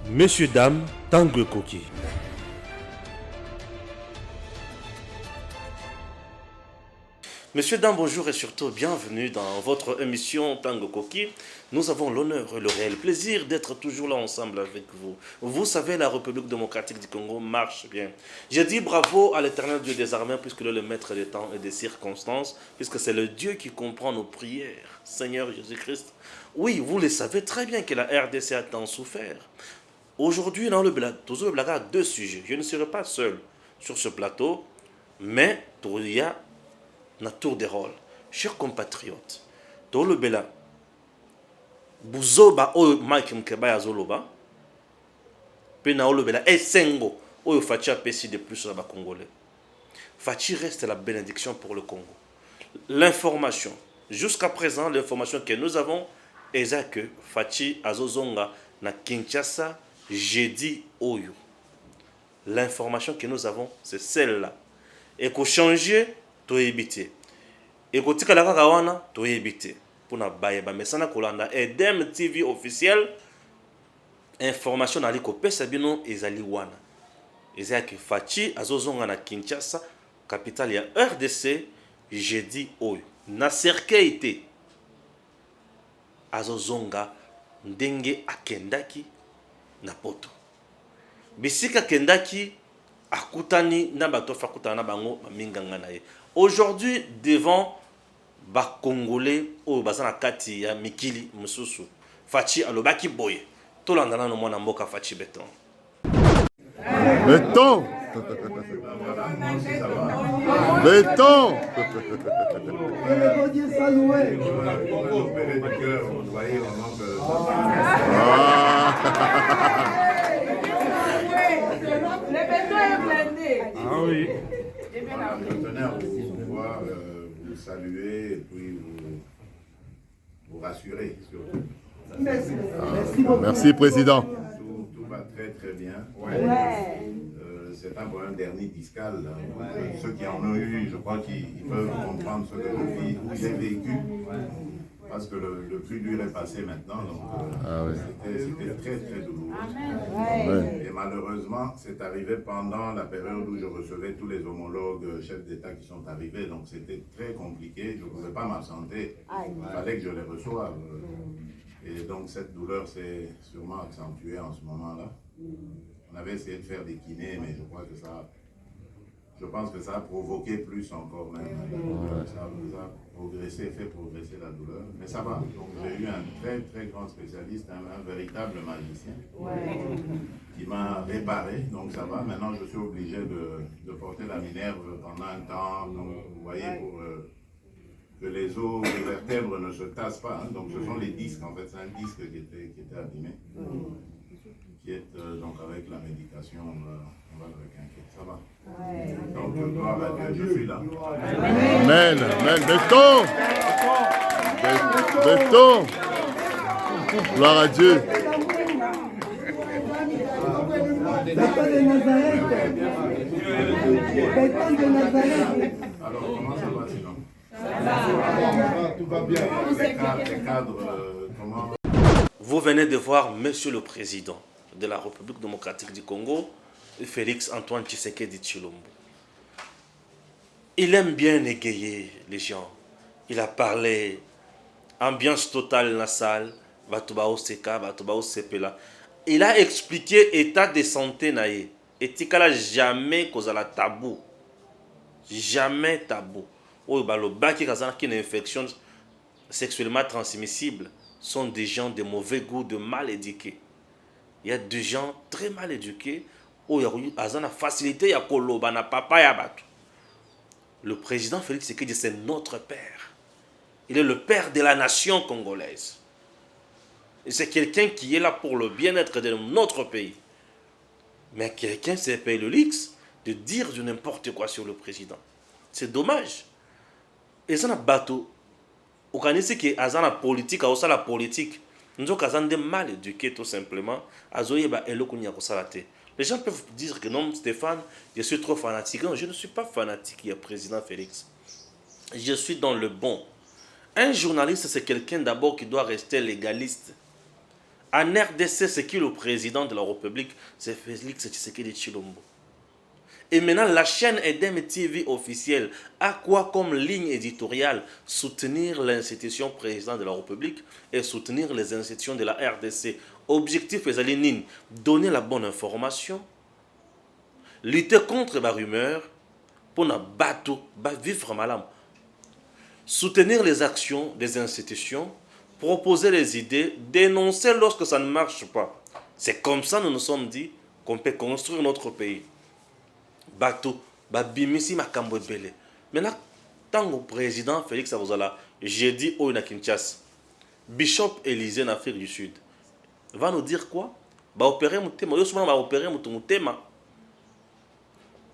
Messieurs, dames, Tango Koki. Messieurs, dames, bonjour et surtout bienvenue dans votre émission Tango Koki. Nous avons l'honneur et le réel plaisir d'être toujours là ensemble avec vous. Vous savez, la République démocratique du Congo marche bien. Je dis bravo à l'éternel Dieu des armées puisque le maître des temps et des circonstances, puisque c'est le Dieu qui comprend nos prières. Seigneur Jésus-Christ. Oui, vous le savez très bien que la RDC a tant souffert. Aujourd'hui, dans le plateau, il y a deux sujets. Je ne serai pas seul sur ce plateau, mais il y a un tour de rôle. Chers compatriotes, dans le Bela, Buzoba ou Mike Mkeba Zoloba, Pena le Bela, et Sengo, ou Fachi a pesi de plus sur la Congolais. Fachi reste la bénédiction pour le Congo. L'information, jusqu'à présent, l'information que nous avons est que Fachi Azozonga na Kinshasa jeudi Oyo. L'information que nous avons, c'est celle-là. Et qu'on change, to éviter. Et qu'on tika la kakawana, to éviter. Pour na bayeba mesana kolanda Edem TV officiel. Information na liko pesa bino ezali wana. Ezaki Fachi azozonga na Kinshasa, capitale ya RDC, jeudi Oyo. Na cercueil azozonga ndenge akendaki na poto. Bisika kendaki akutani na bato fakutana na bango minganga na ye. Aujourd'hui devant ba Congolais o bazana kati ya mikili mususu. Fachi alobaki boye. Tolandana no mwana mboka Fachi Beton. Beton. Beton. Le béton est blindé. Ah oui. Je tenais à pouvoir vous saluer et puis vous rassurer surtout. Merci, Président. Tout va très très bien. C'est un problème dernier discal. Ceux qui en ont eu, je crois qu'ils peuvent comprendre ce que j'ai vécu. Parce que le plus dur est passé maintenant. Donc, c'était très très douloureux. Et malheureusement, c'est arrivé pendant la période où je recevais tous les homologues chefs d'État qui sont arrivés. Donc c'était très compliqué. Je ne pouvais pas m'absenter. Il fallait que je les reçoive. Et donc cette douleur s'est sûrement accentuée en ce moment-là. On avait essayé de faire des kinés, mais je pense que ça a provoqué plus encore même. Ça nous a progressé, fait progresser la douleur. Mais ça va. Donc j'ai eu un très très grand spécialiste, un véritable magicien qui m'a réparé. Donc ça va. Maintenant je suis obligé de porter la minerve pendant un temps. Donc vous voyez, pour que les os, les vertèbres ne se tassent pas. Hein. Donc ce sont les disques en fait. C'est un disque qui était abîmé. Qui est donc avec la médication, on va le requinquer. Ça va. Donc gloire à Dieu, je suis là. Amen. Amen. Beton. Beton. Gloire à Dieu. Alors comment ça va sinon? Tout va bien. Les cadres, comment? Vous venez de voir Monsieur le Président de la République démocratique du Congo, Félix Antoine Tshisekedi Tshilombo. Il aime bien égayer les gens. Il a parlé, ambiance totale dans la salle, Batubao Seka, Batubao Sepela. Il a expliqué l'état de santé naïe. Et tikala jamais cause la tabou. Jamais tabou. Oh, le baki kazana qui est une infection sexuellement transmissible sont des gens de mauvais goût, de mal éduqués. Il y a des gens très mal éduqués où il y a une facilité, il y a koloba na papa ya batu. Le président Félix Tshisekedi, c'est notre père. Il est le père de la nation congolaise. Et c'est quelqu'un qui est là pour le bien-être de notre pays. Mais quelqu'un s'est payé le luxe de dire du n'importe quoi sur le président. C'est dommage. Et ça n'a pas tout. Vous connaissez que la politique, la politique, nous sommes mal éduqués tout simplement. Les gens peuvent dire que non, Stéphane, je suis trop fanatique. Non, je ne suis pas fanatique, il y a président Félix. Je suis dans le bon. Un journaliste, c'est quelqu'un d'abord qui doit rester légaliste. En RDC, c'est qui le président de la République? C'est Félix Tshisekedi Tshilombo. Et maintenant, la chaîne Edem TV officielle a quoi comme ligne éditoriale? Soutenir l'institution président de la République et soutenir les institutions de la RDC. Objectif est donner la bonne information, lutter contre la rumeur pour ne pas vivre malam, soutenir les actions des institutions, proposer les idées, dénoncer lorsque ça ne marche pas. C'est comme ça que nous nous sommes dit qu'on peut construire notre pays. Bateau, bimisi makambo ebele. Maintenant, tant que président Félix Abozala, j'ai dit au Kinshasa, Bishop Élysée en Afrique du Sud, va nous dire quoi? Va opérer Moutema. Yo souvent va opérer Moutema.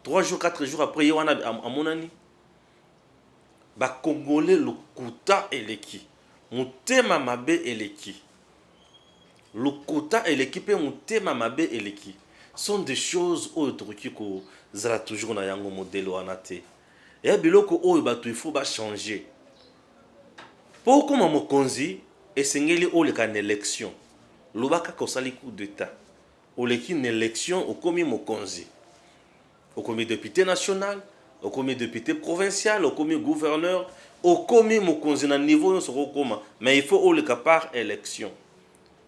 3 jours, 4 jours après, il y a un monani. Va Congolais le Kouta et l'équipe. Moutema Mabe et l'équipe. Le Kouta et l'équipe et Moutema Mabe et l'équipe sont des choses autres qui zala toujours na yango modèle wanate. Et biloko oyo batu il faut ba changer. Pour comme mokonzi esengeli oleka na élection. Lobaka ko sali coup d'état. Oleki na élection au komi mokonzi. Au komi député national, au komi député provincial, au komi gouverneur, au komi mokonzi na niveau yo soko koma, mais il faut oleka par élection.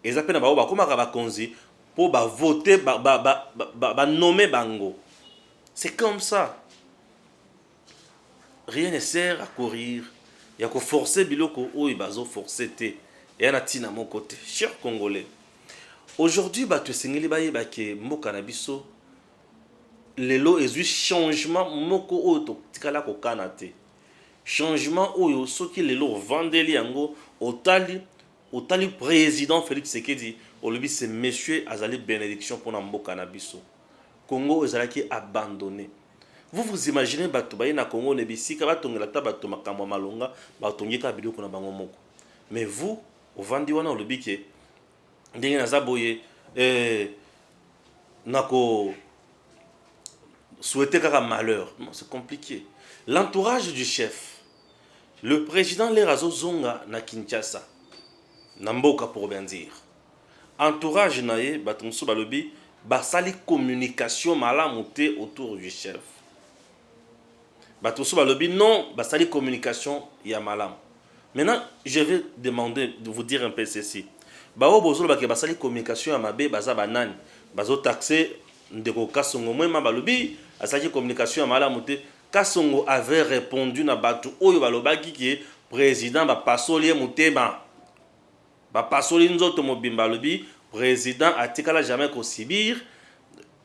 Et ça peut na ba koma ka ba konzi pour voter, nommer Bango. C'est comme ça. Rien ne sert à courir. Il y a que forcer Biloko ou il bazo forcer te. Et il y a à mon côté. Chers Congolais. Aujourd'hui, tu sais que mon cannabiso, les lots et changement moko auto tikala ko kanate. Changement ou ceux qui les lots vendeli yango Otali président Félix Tshisekedi, c'est monsieur Azali bénédiction pour Nambo Cannabiso. Congo est abandonné. Vous imaginez que na Congo ne bisi ka batongela ta bato makambo malonga batongeka biloko na bango moko. Mais vous au vandi wana olobi ke ndenge na zaboye nako souhaiter kaka malheur. Non, c'est compliqué. L'entourage du chef, le président Lerazo Zonga na Kinshasa. Namboka pour bien dire. Entourage nae batonso balobi basali communication malamuté autour du chef. Batonso balobi non basali communication ya malam. Maintenant, je vais demander de vous dire un peu ceci. Bao bozolo ba ke basali communication ya mabe baza banani. Bazo taxer ndeko Kasongo mwema balobi asali communication ya malamuté. Kasongo avait répondu na batu oyo balobaki ke président ba pasoli muteba. Pasoli nzoto mobimba lobi président atikala jamais ko sibir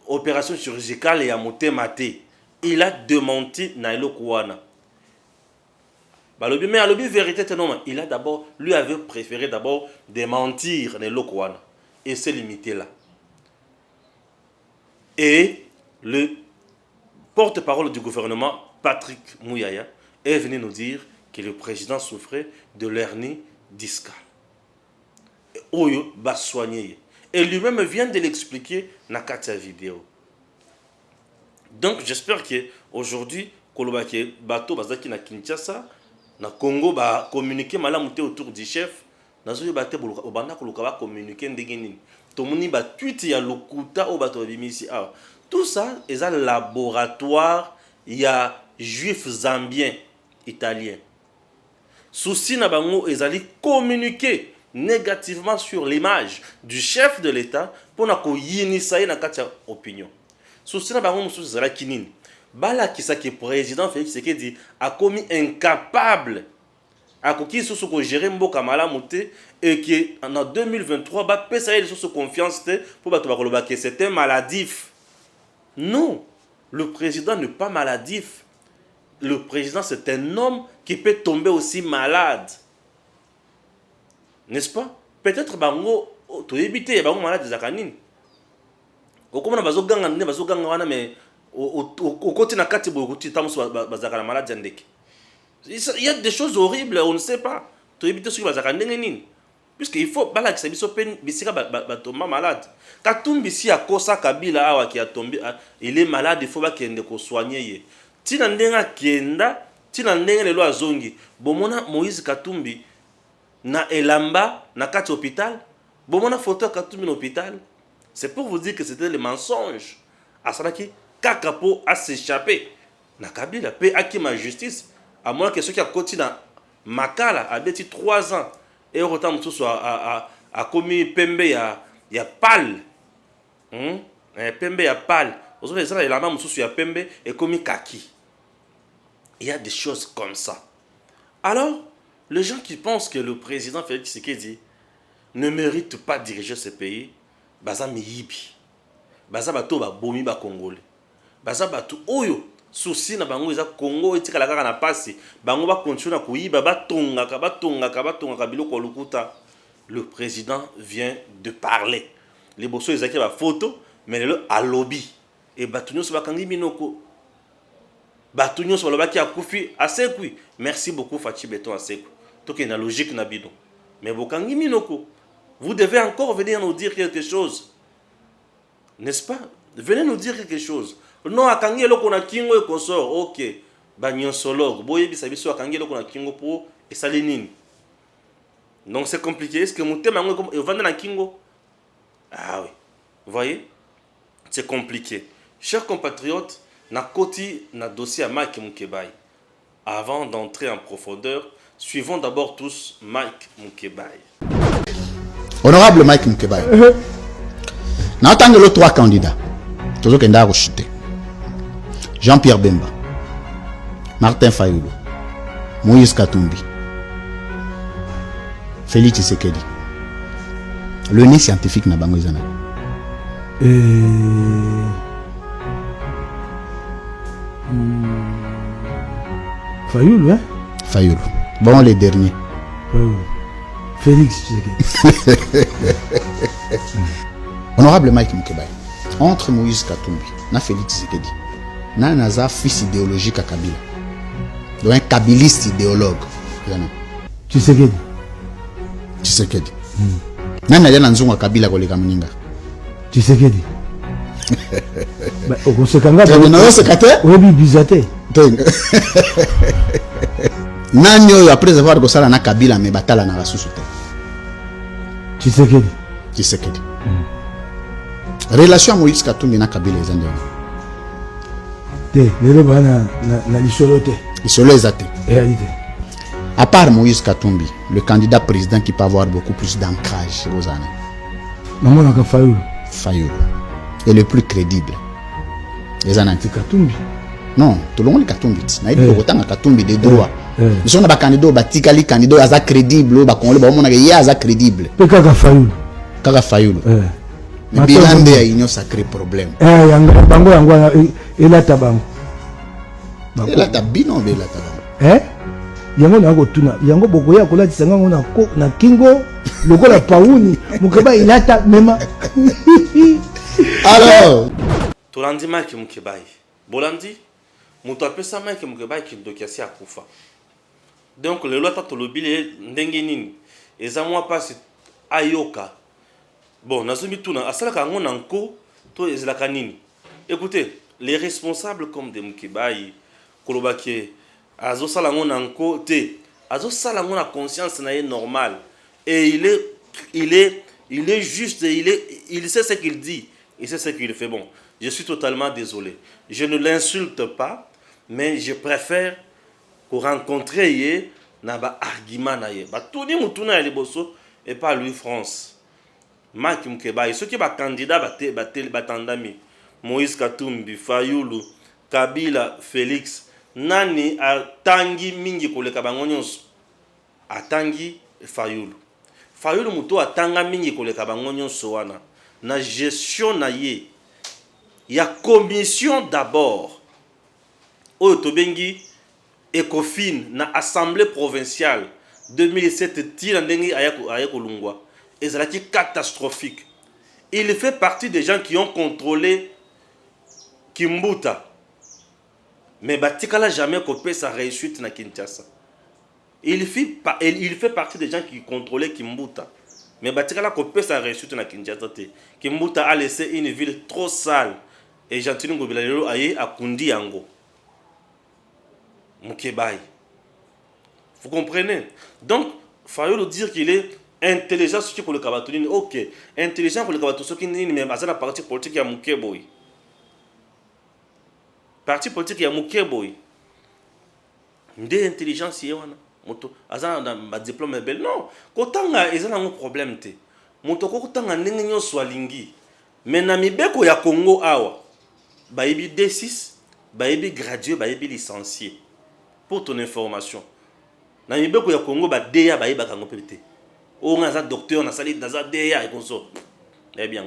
opération chirurgicale ya motema te. Il a démenti na eloko wana. Balobi mais alobi vérité te non, il a d'abord lui avait préféré d'abord démentir na eloko wana et se limiter là. Et le porte-parole du gouvernement Patrick Mouyaya est venu nous dire que le président souffrait de l'hernie discale. Oyo va soigner. Et lui-même vient de l'expliquer dans la vidéo. Donc j'espère que aujourd'hui, Kolobake bateau bazaki na Kinshasa, na Congo ba communiquer malamuté autour du chef, na zo baté banda koluka ba communiquer ndenge nini. Tomoni ba tweet ya lokuta o bato bimisi ah. Tout ça est un laboratoire, il y a juifs zambiens italiens. Souci na bango ezali communiquer négativement sur l'image du chef de l'État pour nako yinisa na kati opinion. Souci na bango mususu zala kinini. Bala kisaki président Félix Tshisekedi a commis incapable a koki susu ko gérer mboka malamu te et que en 2023 ba pesa ile susu confiance te pour bato bakoloba que c'est un maladif. Non, le président n'est pas maladif. Le président c'est un homme qui peut tomber aussi malade. N'est-ce pas? Peut-être bango to éviter bango malade zakanini. Okomona bazoganga ne bazoganga wana mais au côté na kati bo côté tamuso bazakana malade ndeke. Il y a des choses horribles, on ne sait pas. To éviter ce que bazakana nini. Puisqu'il faut bala ki sabiso pen bisika batoma malade. Katumbi si akosa Kabila awa ki a tombé il est malade, il faut ba kende ko soigner ye. Tina ndenga kenda, tina ndenga lelo azongi. Bomona Moïse Katumbi na elamba na kati hôpital Bon, mon photo à Katumbi l'hôpital, c'est pour vous dire que c'était le mensonge. À Saraki, Kakapo a s'échappé. Na Kabila, paix à qui ma justice. À moins que ceux qui a continué dans Makala, a été 3 ans. Et au retour, tout soit a commis Pembe, il y a Pal. Pembe, il y a Pal. Aujourd'hui, il y a la main, il y a Pembe et commis Kaki. Il y a des choses comme ça. Alors, les gens qui pensent que le président Félix Tshisekedi ne mérite pas de diriger ce pays, baza miyibi. Baza bato ba bomi ba Congolais. Baza bato oyo souci na bango eza Congo etika la kaka na pasi. Bango ba continue na kuyiba batonga biloko lukuta. Le président vient de parler. Les bosso ezaki ba photo mais le a lobby et batunyo so bakangi minoko. Batunyo so lobaki akufi asekui. Merci beaucoup Fachi Beton asekui. Toke na logique na bidon. Mais bokangi minoko. Vous devez encore venir nous dire quelque chose. N'est-ce pas? Venez nous dire quelque chose. Non, akangi eloko na kingo e consort. Ok. Ba nyonsologue. Boye bisa biso akangi eloko na kingo pour et salinine. Donc c'est compliqué. Est-ce que mutema ngo comme vendre na kingo? Ah oui. Vous voyez? C'est compliqué. Chers compatriotes, na koti na dossier à Mike Mukebai. Avant d'entrer en profondeur, suivons d'abord tous Mike Mukebai. Honorable Mike Mukebai. Na tanga le 3 candidats. Toujours kenda rechuté. Jean-Pierre Bemba, Martin Fayulu, Moïse Katumbi, Félix Tshisekedi. Le nez scientifique na bango izana. Fayulu, hein? Fayulu. Bon, les derniers. Félix Tshisekedi. Honorable Mike Mukebai, entre Moïse Katumbi na Félix Tshisekedi, na naza fils idéologique à Kabila. Donc un kabiliste idéologue. Tshisekedi. Tshisekedi. Nana yana nzungu Kabila koleka muninga. Tshisekedi. Bah au conséquent non secrétaire. Oui bizate. Nani oyo après avoir gosala na Kabila me batala na basusu te. Tshisekedi. Tshisekedi. Relation à Moïse Katumbi na Kabila ezande. Te, lelo bana na lisolo te. Lisolo ezate. Réalité. À part Moïse Katumbi, le candidat président qui peut avoir beaucoup plus d'ancrage, Rosana. Maman n'a Fayulu. Fayulu. Et le plus crédible. Les anantis. Katumbi. Non, tout le monde est Katumbi. Na ibi autant Katumbi des droits. Ils sont des candidats, batikali candidat aza crédible, ba congolais ba mona ya aza crédible. Kaka Fayulu. Kaka Fayulu. Mais bilande ya union sacré problème. Yanga bango yango elata bango. Elata bino be elata bango. Yango na tuna yango bokoya kolatisa ngango na kingo lokola pauni mukeba ilata mema. Alors Tolandi Mike Mukebai. Bolandi muto apesa Mike Mukebai ki ndokiasi akufa. Donc le loi tatolobile ndenge nini eza mwa pasi ayoka. Bon, nazumi tuna asala kango nanko to ezlaka nini. Écoutez, les responsables comme de Mukebai kolobake azo sala ngo nanko te azo sala ngo na conscience na ye normal et il est juste, il sait ce qu'il dit, il sait ce qu'il fait. Bon, je suis totalement désolé. Je ne l'insulte pas, mais je préfère qu'on rencontre ye na ba argument na ye. Ba tuni mutuna ya liboso et pas lui France. Mike Mukebai, ceux qui ba candidat batandami. Moïse Katumbi, Fayulu, Kabila, Félix, nani atangi mingi koleka bango nyonso. Atangi Fayulu. Fayulu muto atanga mingi koleka bango nyonso wana. Na gestion na ye. Ya commission d'abord. Oyo tobengi Ecofin na assemblée provinciale 2007 tila ndenge ayako lungwa. Ezalaki catastrophique. Il fait partie des gens qui ont contrôlé Kimbuta. Mais Batikala jamais copé sa réussite na Kinshasa. Il fait partie des gens qui contrôlaient Kimbuta. Mais Batikala copé sa réussite na Kinshasa. Kimbuta a laissé une ville trop sale. Et Gentini Ngobilalelo aye a Kundi Yango. Mukebai. Vous comprenez? Donc, Fayulu dire qu'il est intelligence qui pour le kabatuni OK intelligent pour le kabato soki nini mais azana parti politique ya muke boy parti politique ya muke boy nde intelligence ye wana moto azana na ba diplôme bel non kotanga ezana un problème te moto ko kotanga ndenge nyonso alingi mais na mibeko ya Congo awa bayebi D6 bayebi gradué bayebi licencié pour ton information na mibeko ya Congo ba DEA bayeba kango pete on a un docteur, on a sali dans un DEA et comme ça. Eh bien,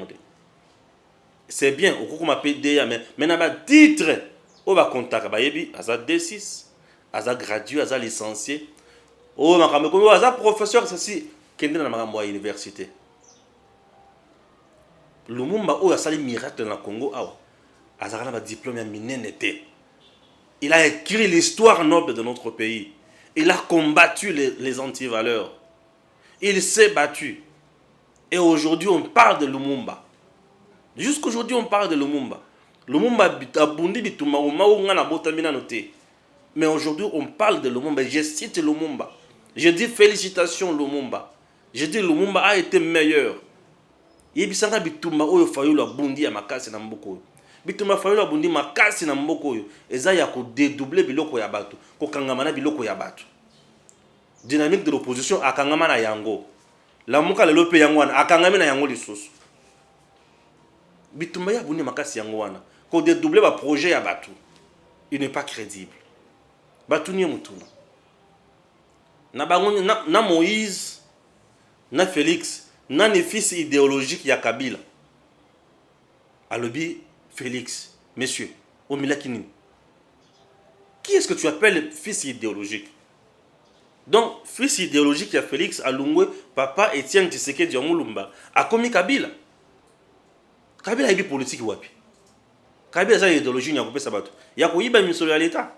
c'est bien, on a appelé DEA, mais maintenant, titre, on va contacter, à ça D6, à ça gradué, à ça licencié, à ça professeur, ceci, qui est dans la université. Lumumba, on a sali miracle dans le Congo, à ça un diplôme à minénité. Il a écrit l'histoire noble de notre pays. Il a combattu les antivaleurs. Il s'est battu. Et aujourd'hui, on parle de Lumumba. Jusqu'aujourd'hui, on parle de Lumumba. Lumumba a bondi bituma na botamina noté. Mais aujourd'hui, on parle de Lumumba. Je cite Lumumba. Je dis félicitations Lumumba. Je dis Lumumba a été meilleur. Yebisanga bituma oyo fayula bondi ya makasi na mboko. Bituma fayula bondi makasi na mboko yo. Eza ya ko dédoubler biloko ya bato. Ko kangamana biloko ya bato. Dynamique de l'opposition akangama na yango la muka le lope yango wana akangami na yango lisusu bitumba ya buni makasi yango wana ko dédoubler ba projet ya batu il n'est pas crédible batu ni mutuna na bango na Moïse na Félix na ni fils idéologique ya Kabila alobi Félix monsieur au milakini qui est-ce que tu appelles fils idéologique? Donc, fils idéologique, il y a Félix Alungwe, papa Etienne Tshisekedi Mulumba, a commis Kabila. Kabila a eu politique wapi. Kabila a une idéologie, il y a coupé Sabato. Il y a coupé à l'État.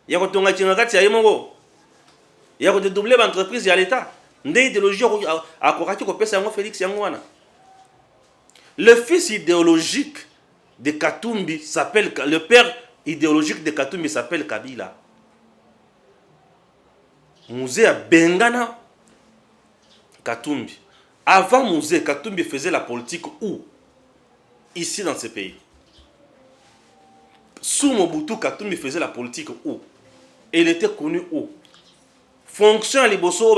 Il y a coupé Tingakati à Yemongo. Il y a coupé doubler l'entreprise à l'État. Une idéologie a coupé Félix Yangwana. Le fils idéologique de Katumbi s'appelle, le père idéologique de Katumbi s'appelle Kabila. Musée à Bengana Katumbi. Avant Musée, Katumbi faisait la politique où? Ici dans ce pays. Sous Mobutu, Katumbi faisait la politique où? Et il était connu où? Fonction à Liboso,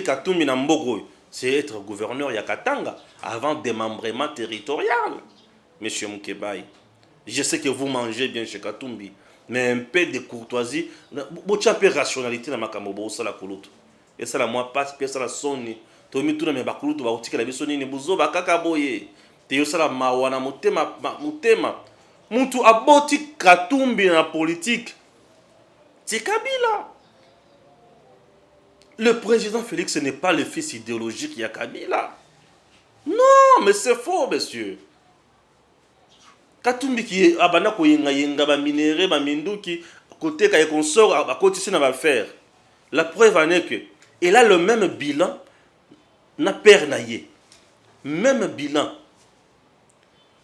Katumbi Nambogo, c'est être gouverneur Yakatanga avant démembrement territorial. Monsieur Moukebaï, je sais que vous mangez bien chez Katumbi. Mais un peu de courtoisie, beaucoup de rationalité dans ma camobo, ça la coloute. Et ça la moi passe, ça la sonne. Tomi tout dans mes bakulutu, ba utika la besoni ni buzo ba kakaboye. Te yo ça la mawana mutema. Mutu aboti Katumbi na politique. C'est Kabila. Le président Félix n'est pas le fils idéologique, il y a Kabila. Non, mais c'est faux, monsieur. Katumbi qui abana ko yenga ba minéré ba minduki côté ka consort à côté ça va faire. La preuve en est que il a le même bilan na père naïe. Même bilan.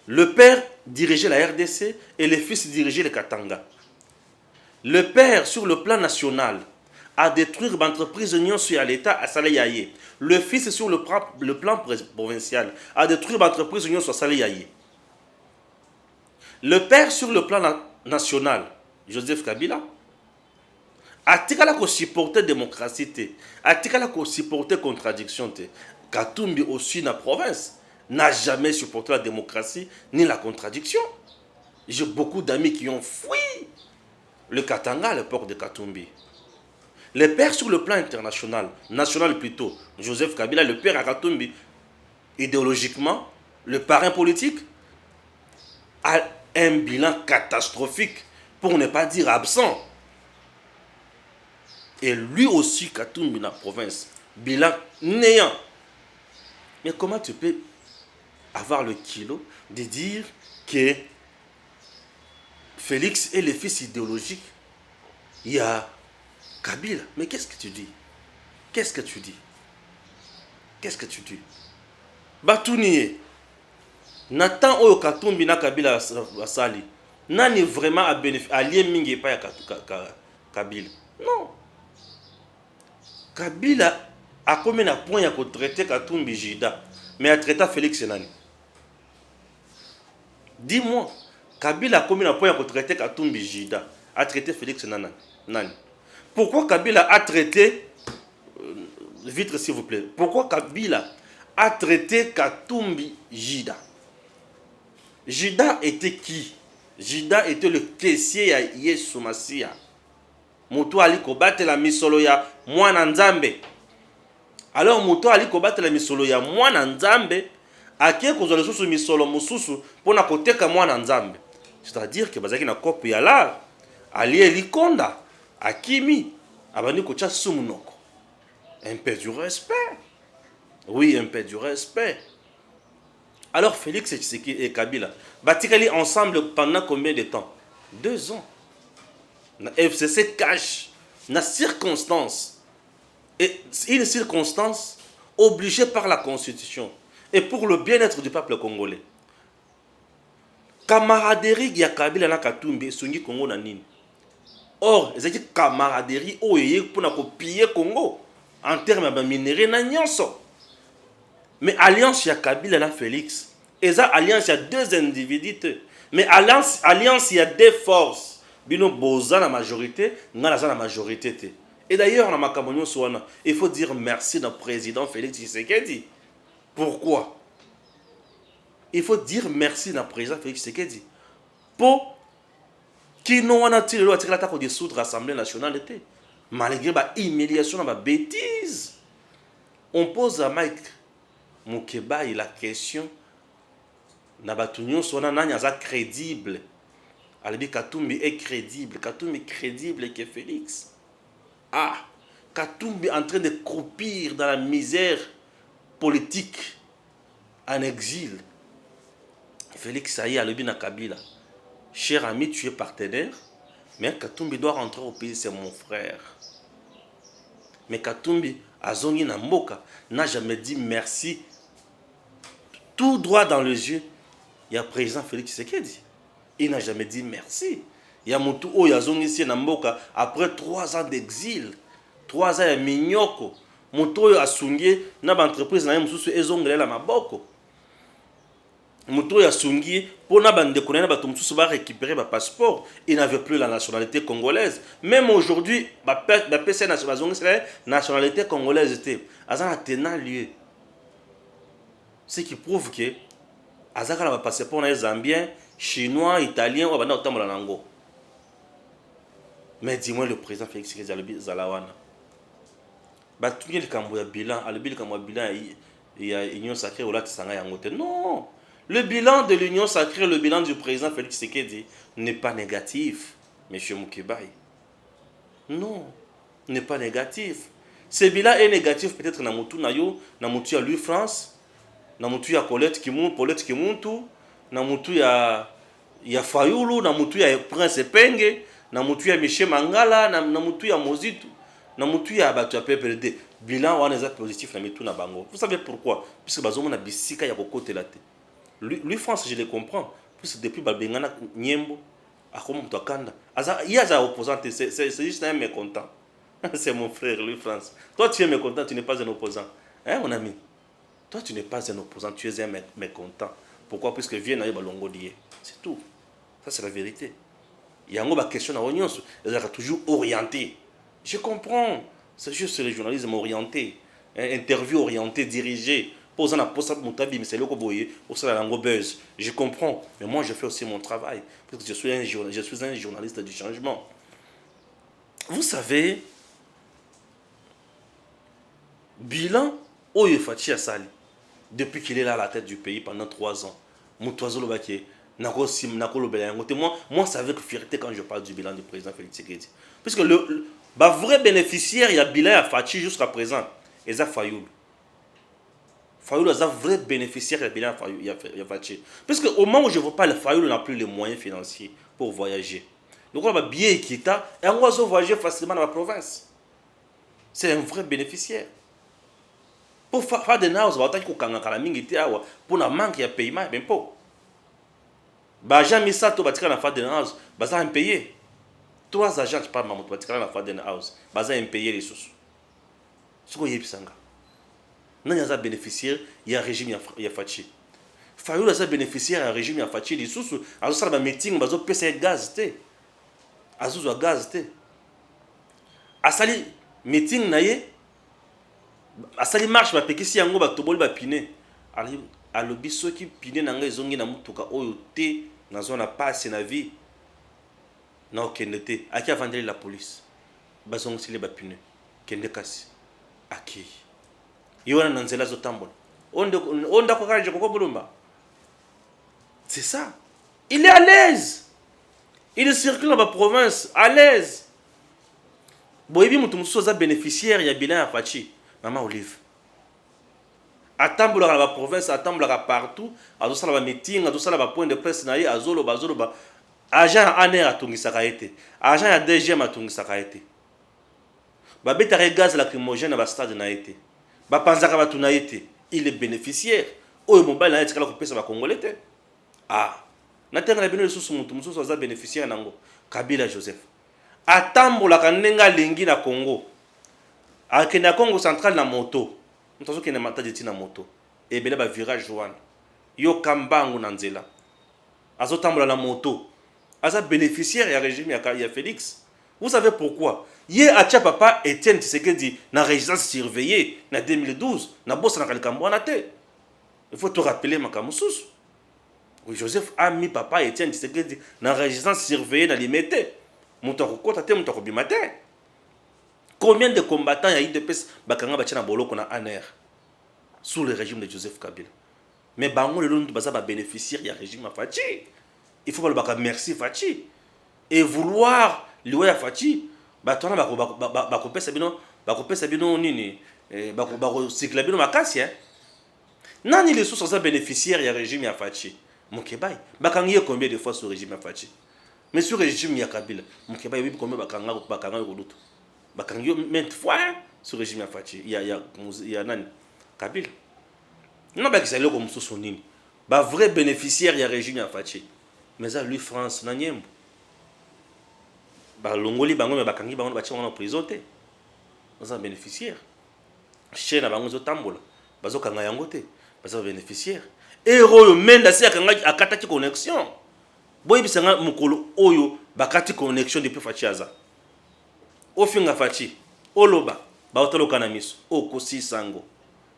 Le père dirigeait la RDC et le fils dirigeait le Katanga. Le père sur le plan national a détruit l'entreprise Union sur l'État à Salé-Yaye. Le fils sur le plan provincial a détruit l'entreprise Union sur Salé-Yaye. Le père sur le plan national, Joseph Kabila, a-t-il ko supporter démocratie, a-t-il ko supporter contradiction. Katumbi aussi na province n'a jamais supporté la démocratie ni la contradiction. J'ai beaucoup d'amis qui ont fui le Katanga à l'époque de Katumbi. Le père sur le plan international, national plutôt, Joseph Kabila, le père à Katumbi, idéologiquement, le parrain politique, a un bilan catastrophique, pour ne pas dire absent. Et lui aussi, Katumbi, dans la province, bilan néant. Mais comment tu peux avoir le kilo de dire que Félix est le fils idéologique? Il y a Kabila. Mais qu'est-ce que tu dis? Qu'est-ce que tu dis? Qu'est-ce que tu dis? Batounié. Nathan Oyo Katumbi na Kabila Asali. Nani vraiment a bénéficié? Allié Mingi pas Kabila. Non. Kabila a combien de points à traiter Katumbi Jida, mais à traiter Félix Nani. Dis-moi, Kabila a combien de points à traiter Katumbi Jida, a traité Félix Nani. Pourquoi Kabila a traité, vite s'il vous plaît, pourquoi Kabila a traité Katumbi Jida? Jida était qui? Jida était le caissier à Yesu Masia. Moto ali kobatela la misolo ya mwana nzambe. Alors moto ali kobatela la misolo ya mwana nzambe akie kozala susu misolo mususu pona koteka mwana nzambe. C'est-à-dire que bazaki na kopo ya la ali elikonda akimi abandi kocha sumunoko. Un peu du respect. Oui, un peu du respect. Alors Félix et Kabila batikali ensemble pendant combien de temps? 2 ans. La FCC cache la circonstance. Et une circonstance obligée par la Constitution. Et pour le bien-être du peuple congolais. Camaraderie ya Kabila na Katumbi sungi Congo na nini. Or, c'est camaraderie oye pour na piller Congo en termes de minerais na nyonso. Mais alliance ya Kabila na Félix. Et ça, alliance, il y a 2 individus. Mais alliance, il y a 2 forces. Bino boza la majorité, nga la majorité. Et d'ailleurs, on a makamonyo soana. Il faut dire merci au président Félix Tshisekedi. Pourquoi? Il faut dire merci au président Félix Tshisekedi. Pour qui nous a tiré le attaque de dissoudre l'Assemblée nationale. Malgré la humiliation, la bêtise. On pose à Mike Moukeba la question. Nabatunyo sona nanya za crédible. Alibi Katumbi est crédible. Katumbi est crédible que Félix. Ah, Katumbi est en train de croupir dans la misère politique en exil. Félix Saïe alibi na Kabila. Cher ami, tu es partenaire, mais Katumbi doit rentrer au pays, c'est mon frère. Mais Katumbi, Azongi Namboka, n'a jamais dit merci. Tout droit dans les yeux. Il y a le président Félix Tshisekedi. Il n'a jamais dit merci. Il y a Moutou Oyazong ici Namboka après 3 ans d'exil. 3 ans de mignoko. Moutou Oyasungi n'a pas entreprise n'a pas ezongela la maboko. Moutou Oyasungi pour n'a pas de connaître ba tumsusu ba récupérer ba passeport. Il n'avait plus la nationalité congolaise. Même aujourd'hui, ba PC nationalité congolaise était. Azana tenant lieu. Ce qui prouve que Azaka na passeport na zambien, chinois, italien ou bana otambola nango. Mais dis-moi le président Félix Tshisekedi Zalawana. Ba tuye le kambo ya bilan, le kambo ya bilan il y a union sacrée ou là tsanga yango te. Non. Le bilan de l'union sacrée, le bilan du président Félix Tshisekedi n'est pas négatif, monsieur Moukebaï. Non, n'est pas négatif. Ce bilan est négatif peut-être na mutu na yo, na mutu ya lui France. Na mutu ya Colette Kimuntu, na mutu ya Fayulu, na mutu ya Prince Penge, na mutu ya Michel Mangala, na mutu ya Mozitu, na mutu ya Batu ya PPRD. Bilan wana eza positif na mitu na bango. Vous savez pourquoi? Puisque bazomo na bisika ya kokote la te. Lui France, je le comprends. Puisque depuis Babengana Nyembo, akomo mutu akanda. Il y a des opposants, c'est juste un mécontent. C'est mon frère, lui France. Toi tu es mécontent, tu n'es pas un opposant. Hein mon ami? Toi, tu n'es pas un opposant, tu es un mécontent. Pourquoi? Puisque vient à Balongo lié. C'est tout. Ça, c'est la vérité. Il y a une question à l'Union, ils sont toujours orientés. Je comprends. C'est juste le journalisme orienté. Interview orientée, dirigée. Posant la poste à Moutabi, mais c'est le Koboye, pour ça, la langue buzz. Je comprends. Mais moi, je fais aussi mon travail. Parce que je suis un journaliste du changement. Vous savez, bilan, Oye Fachi Asali. Depuis qu'il est là à la tête du pays pendant 3 ans, moi, ça avec fierté quand je parle du bilan du président Félix Tshisekedi. Puisque le vrai bénéficiaire, il y a bilan à Fachi jusqu'à présent. Et ça, Fayoul. Fayoul est un vrai bénéficiaire, il y a bilan à Fachi. Puisque au moment où je ne vois pas, le Fayoul n'a plus les moyens financiers pour voyager. Donc, on va bien quitter et on va voyager facilement dans la province. C'est un vrai bénéficiaire. Pour faire des naus, on va pour la manque de paiement, même pas. Bajan Misato va tirer la faire des naus, baza impayé. 3 agents qui parlent de la faire des naus, baza impayé les sous. Ce qu'on y est, Nani aza bénéficiaire, il y a un régime, il y a Fachi. Fayoul aza bénéficiaire, un régime, il y a Fachi. Les sous, azo sala ba meeting, bazo pesa gaz te. Azo zo gaz te. Asali meeting na ye, asali marche ba pekisi yango ba toboli ba pine. Alobi soki pine na nga ezongi na mutuka oyo te, na zona passe na vie. Na okende te. Aki avandeli la police. Bazongi sile ba pine. Kende kasi. Aki. Yona nanzela zo tambola. Onda kwa kaje koko bulumba. C'est ça. Il est à l'aise. Il circule dans la province, à l'aise. Boyebi mutu mususu za bénéficiaire ya bilan ya Fachi. Maman Olive. Atambola la province, atambola partout. Azo sala ba meeting, azo sala ba point de presse na ye, azolo ba. Agent ANR atungisaka ete. Agent ya DGM atungisaka ete. Ba beta gaz lacrymogène ba stade na ete. Ba panzaka ba tuna ete. Il est bénéficiaire. Oyo mobile na etikala ko pesa ba congolais te. Ah. Na tenga na bino lisusu mutu aza bénéficiaire nango. Kabila Joseph. Atambola kanenga lingi na Congo. Akende na Congo central na moto. Mutazo kende mataji tina moto. Ebele ba virage wana. Yo kambangu na nzela. Azo tambola na moto. Aza bénéficiaire ya régime ya Félix. Vous savez pourquoi? Yé atia papa Etienne Tshisekedi na résidence surveillée na 2012 na bossa na kalikambo na te. Il faut te rappeler makamususu. Oui, Joseph a mis papa Etienne Tshisekedi na résidence surveillée na limité. Mutako kota te mutako bimate. Combien de combattants y a IDPS bakanga batia na boloko na ANR sous le régime de Joseph Kabila. Mais bango le londu baza ba bénéficiaire ya régime Fachi. Il faut pas le merci Fachi. Et vouloir liwa Fachi, batona bakopesa bino nini, cycle bino makasi hein. Nani les sources bénéficiaires ya régime ya Fachi. Mokebai, bakangi combien de fois sur régime ya Fachi. Mais sur régime ya Kabila, Mokebai oui combien bakanga yoduto. Bakangi maintes fois sur régime ya Fachi. Il y a nani Kabila. Non ba kisalo comme sous nini. Ba vrai bénéficiaire ya régime ya Fachi. Mais ça lui France na nyembo. Ba longoli bango me bakangi bango ba tshonga na prison te. Baza bénéficiaire. Chez na bango zo tambola. Bazo kanga yango te. Baza bénéficiaire. Ero yo menda si akanga akataki connexion. Boyi bisanga mukolo oyo bakati connexion depuis Fachi aza. Ofinga Fachi. Oloba ba otoloka na miso. Okosi sango.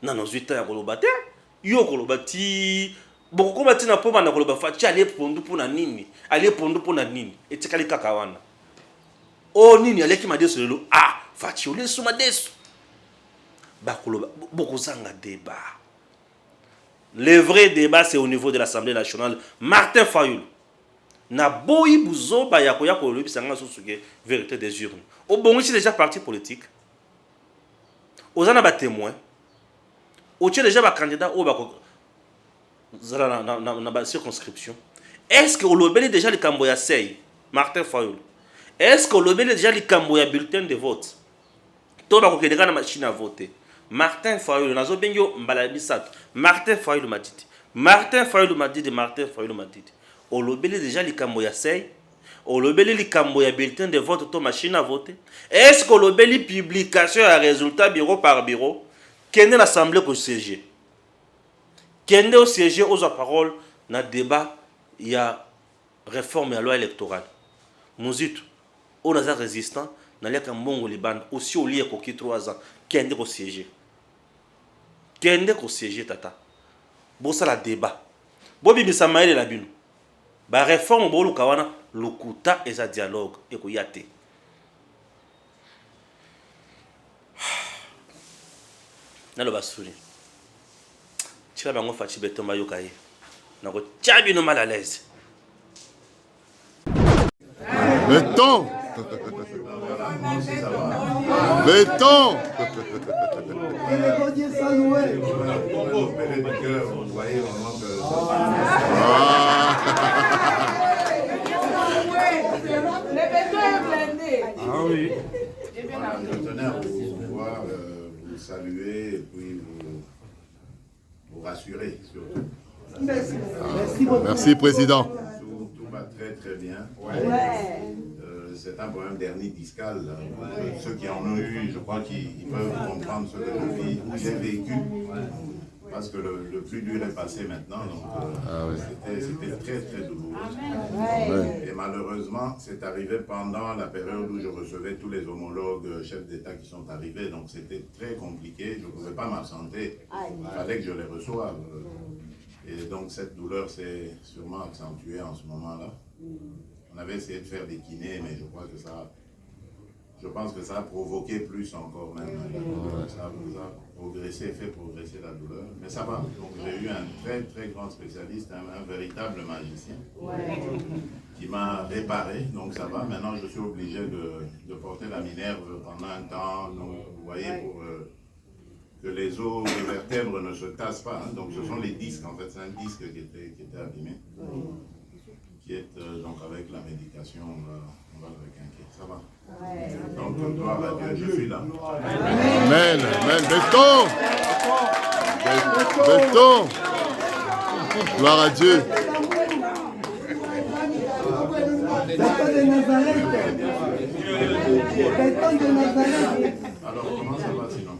Nano zuita ya koloba te. Yo koloba ti boko bati na poma na koloba Fachi ale pondu pona nini? Ale pondu pona nini? Etikali kaka wana. Oh nini aleki madeso lelo ah Fachi ole suma deso. Ba koloba boko zanga débat. Le vrai débat c'est au niveau de l'Assemblée nationale. Martin Fayoul na boyi buzo ba yako lobi sanga sosuke vérité des urnes. Au bon ici déjà parti politique. Ozana ba témoin. Oche déjà ba candidat au ba na ba circonscription. Est-ce que olobeli déjà le kambo ya sei Martin Fayoul? Est-ce que olobeli déjà le kambo ya bulletin de vote? To ba ko kedeka na machine à voter. Martin Fayoul nazo bengyo mbala bisato. Martin Fayoul m'a dit. Martin Fayoul m'a dit. Martin Fayoul m'a dit. Olobeli déjà le kambo ya sei. Olobeli le kambo ya bulletin de vote to machine à voter. Est-ce que olobeli publication ya résultat bureau par bureau? Kende l'assemblée ko siéger. Kende au siéger aux paroles na débat il y a réforme à la loi électorale. Mouzitu on a résistant na liaka mbongo liban aussi au lié ko ki 3 ans kende ko siéger. Kende ko siéger tata. Bo ça la débat. Bobi bisamaele la bino. Ba réforme bo luka wana lukuta eza dialogue e ko yate. Nalo basuri. Tira bango Fachi betomba yokaye. Nako tchabi no mal à l'aise. Béton. Béton. Le béton est blindé. Ah oui. Je tenais à pouvoir vous saluer et puis vous rassurer surtout. Merci, Président. Tout va très très bien. c'est un problème d'hernie discale. Ceux qui en ont eu, je crois qu'ils peuvent comprendre ce que j'ai vécu. Parce que le plus dur est passé maintenant, donc c'était très très douloureux. Et malheureusement, c'est arrivé pendant la période où je recevais tous les homologues chefs d'État qui sont arrivés, donc c'était très compliqué, je ne pouvais pas m'absenter, il fallait que je les reçoive. Et donc cette douleur s'est sûrement accentuée en ce moment-là. On avait essayé de faire des kinés, mais je crois que je pense que ça a provoqué plus encore même. Ça a progressé, fait progresser la douleur. Mais ça va. Donc j'ai eu un très très grand spécialiste, un véritable magicien, qui m'a réparé. Donc ça va. Maintenant je suis obligé de porter la minerve pendant un temps. Donc vous voyez, pour que les os, les vertèbres ne se cassent pas. Hein. Donc ce sont les disques en fait. C'est un disque qui était abîmé. Qui est donc avec la médication, on va le requinquer. Ça va. Donc, gloire à Dieu, je suis là. Amen. Amen. Béton. Béton. Gloire à Dieu. Alors, comment ça va sinon?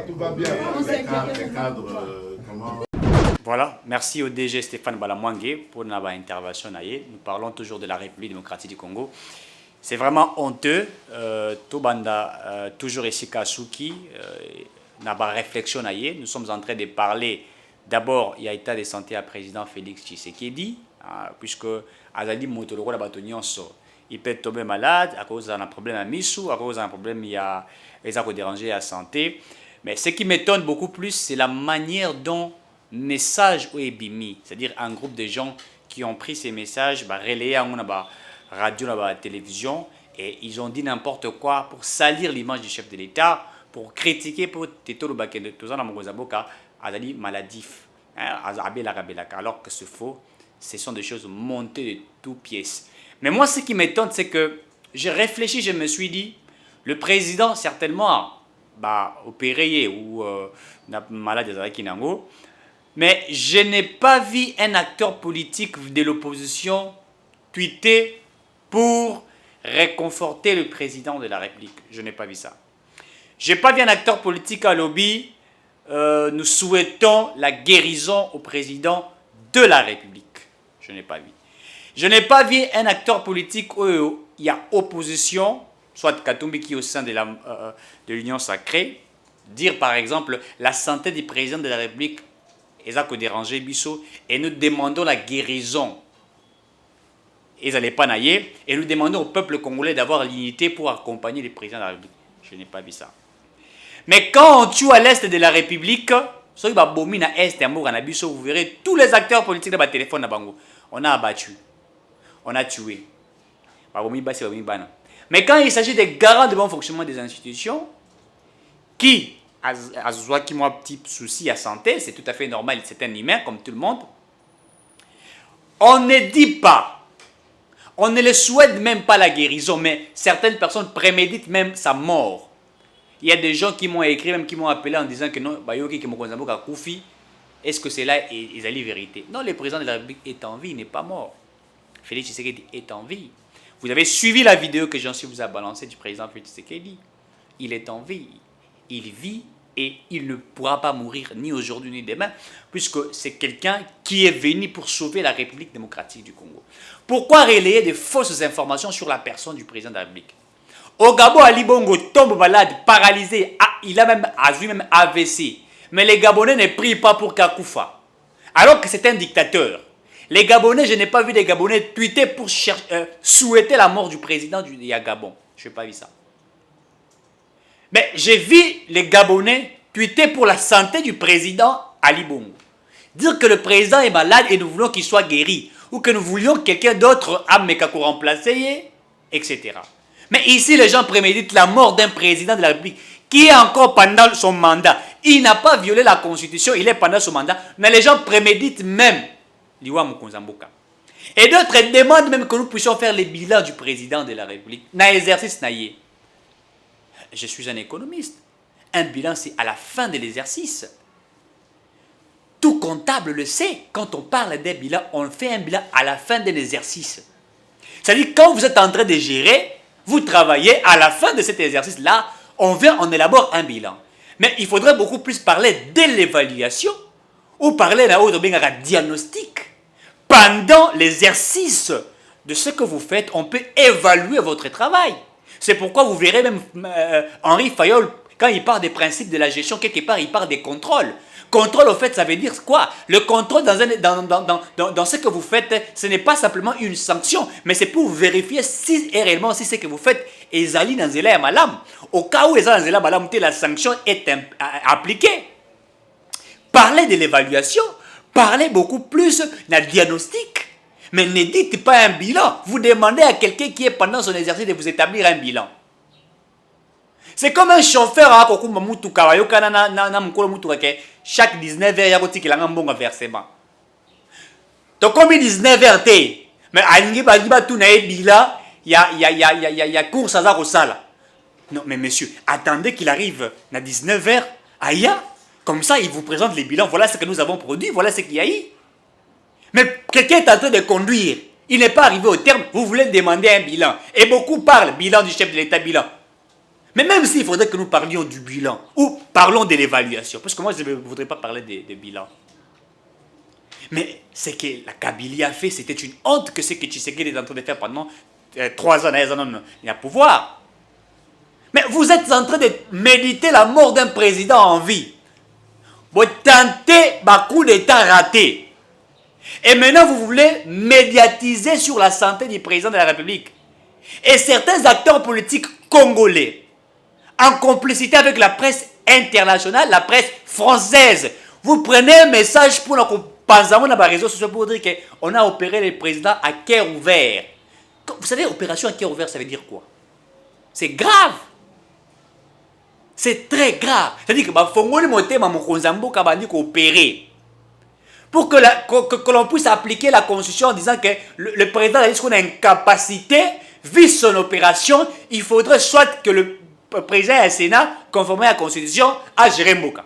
Tout va bien. Les cadres, comment? Voilà, merci au DG Stéphane Balamwangue pour notre intervention. Nous parlons toujours de la République démocratique du Congo. C'est vraiment honteux. Tobanda, toujours ici Kasuki, n'a pas réflexion. Nous sommes en train de parler. D'abord, il y a état de santé à président Félix Tshisekedi, puisque Azali Motoloro la Batonionso, il peut tomber malade à cause d'un problème à Missou, à cause d'un problème il y a les a dérangé à la santé. Mais ce qui m'étonne beaucoup plus, c'est la manière dont message ou ebimi, c'est-à-dire un groupe de gens qui ont pris ces messages, relayés à la radio, à la télévision, et ils ont dit n'importe quoi pour salir l'image du chef de l'État, pour critiquer pour Tétolo Bakende, tout ça dans mon Zaboka, Azali maladif, alors que c'est faux, ce sont des choses montées de toutes pièces. Mais moi, ce qui m'étonne, c'est que j'ai réfléchi, je me suis dit, le président, certainement, opéré ou malade de Kinango, mais je n'ai pas vu un acteur politique de l'opposition tweeter pour réconforter le président de la République. Je n'ai pas vu ça. Je n'ai pas vu un acteur politique à lobby. Nous souhaitons la guérison au président de la République. Je n'ai pas vu. Je n'ai pas vu un acteur politique où il y a opposition, soit Katumbi qui est au sein de l'Union sacrée, dire par exemple la santé du président de la République et ça que déranger Bissot, et nous demandons la guérison. Ils n'allaient pas nailler, et nous demandons au peuple congolais d'avoir l'unité pour accompagner le président de la République. Je n'ai pas vu ça. Mais quand on tue à l'est de la République, vous verrez tous les acteurs politiques de la téléphone. On a abattu, on a tué. Mais quand il s'agit des garants de bon fonctionnement des institutions, qui qui ont un petit souci à santé, c'est tout à fait normal, c'est un humain comme tout le monde. On ne dit pas, on ne le souhaite même pas la guérison, mais certaines personnes préméditent même sa mort. Il y a des gens qui m'ont écrit, même qui m'ont appelé en disant que non, est-ce que c'est là et la vérité? Non, le président de la République est en vie, il n'est pas mort. Félix Tshisekedi est en vie. Vous avez suivi la vidéo que Jean-Cy vous a balancée du président Félix Tshisekedi. Il est en vie. Il vit et il ne pourra pas mourir ni aujourd'hui ni demain, puisque c'est quelqu'un qui est venu pour sauver la République démocratique du Congo. Pourquoi relayer des fausses informations sur la personne du président de la République? Au Gabon, Ali Bongo tombe malade, paralysé, il a même AVC. Mais les Gabonais ne prient pas pour Kakoufa, alors que c'est un dictateur. Les Gabonais, je n'ai pas vu des Gabonais tweeter pour souhaiter la mort du président du Gabon. Je n'ai pas vu ça. Mais j'ai vu les Gabonais tweeter pour la santé du président Ali Bongo. Dire que le président est malade et nous voulons qu'il soit guéri. Ou que nous voulions quelqu'un d'autre à Mekako remplacer, etc. Mais ici, les gens préméditent la mort d'un président de la République qui est encore pendant son mandat. Il n'a pas violé la Constitution, il est pendant son mandat. Mais les gens préméditent même Liwa Mukonzamboka. Et d'autres demandent même que nous puissions faire les bilans du président de la République. Na exercice naïe. Je suis un économiste. Un bilan, c'est à la fin de l'exercice. Tout comptable le sait. Quand on parle des bilans, on fait un bilan à la fin de l'exercice. C'est-à-dire, quand vous êtes en train de gérer, vous travaillez, à la fin de cet exercice-là, on élabore un bilan. Mais il faudrait beaucoup plus parler de l'évaluation ou parler d'un diagnostic. Pendant l'exercice de ce que vous faites, on peut évaluer votre travail. C'est pourquoi vous verrez même Henri Fayol, quand il parle des principes de la gestion, quelque part, il parle des contrôles. Contrôle, au fait, ça veut dire quoi? Le contrôle dans ce que vous faites, ce n'est pas simplement une sanction, mais c'est pour vérifier si et réellement si ce que vous faites est allé dans un malam. Au cas où est dans un malam, la sanction est appliquée. Parlez de l'évaluation, parlez beaucoup plus d'un diagnostic. Mais ne dites pas un bilan. Vous demandez à quelqu'un qui est pendant son exercice de vous établir un bilan. C'est comme un chauffeur à chaque 19 heures, il y a un bon versement. Donc, comme 19 heures, mais il y a course à Zarosala. Non, mais monsieur, attendez qu'il arrive à 19 heures, comme ça, il vous présente les bilans. Voilà ce que nous avons produit, voilà ce qu'il y a eu. Mais quelqu'un est en train de conduire, il n'est pas arrivé au terme, vous voulez demander un bilan. Et beaucoup parlent, bilan du chef de l'État, bilan. Mais même s'il faudrait que nous parlions du bilan, ou parlons de l'évaluation, parce que moi je ne voudrais pas parler de bilan. Mais ce que la Kabylie a fait, c'était une honte que ce que Tshisekedi est en train de faire pendant 3 ans, il a pouvoir. Mais vous êtes en train de méditer la mort d'un président en vie. Vous tentez un coup d'État raté. Et maintenant, vous voulez médiatiser sur la santé du président de la République. Et certains acteurs politiques congolais, en complicité avec la presse internationale, la presse française, vous prenez un message pour nos réseaux sociaux pour dire qu'on a opéré le président à cœur ouvert. Vous savez, opération à cœur ouvert, ça veut dire quoi? C'est grave. C'est très grave. C'est-à-dire que opérer. Pour que l'on puisse appliquer la Constitution en disant que le président a dit qu'on a une capacité, vu son opération, il faudrait soit que le président et le Sénat, conformément à la Constitution, à gérer Mboka.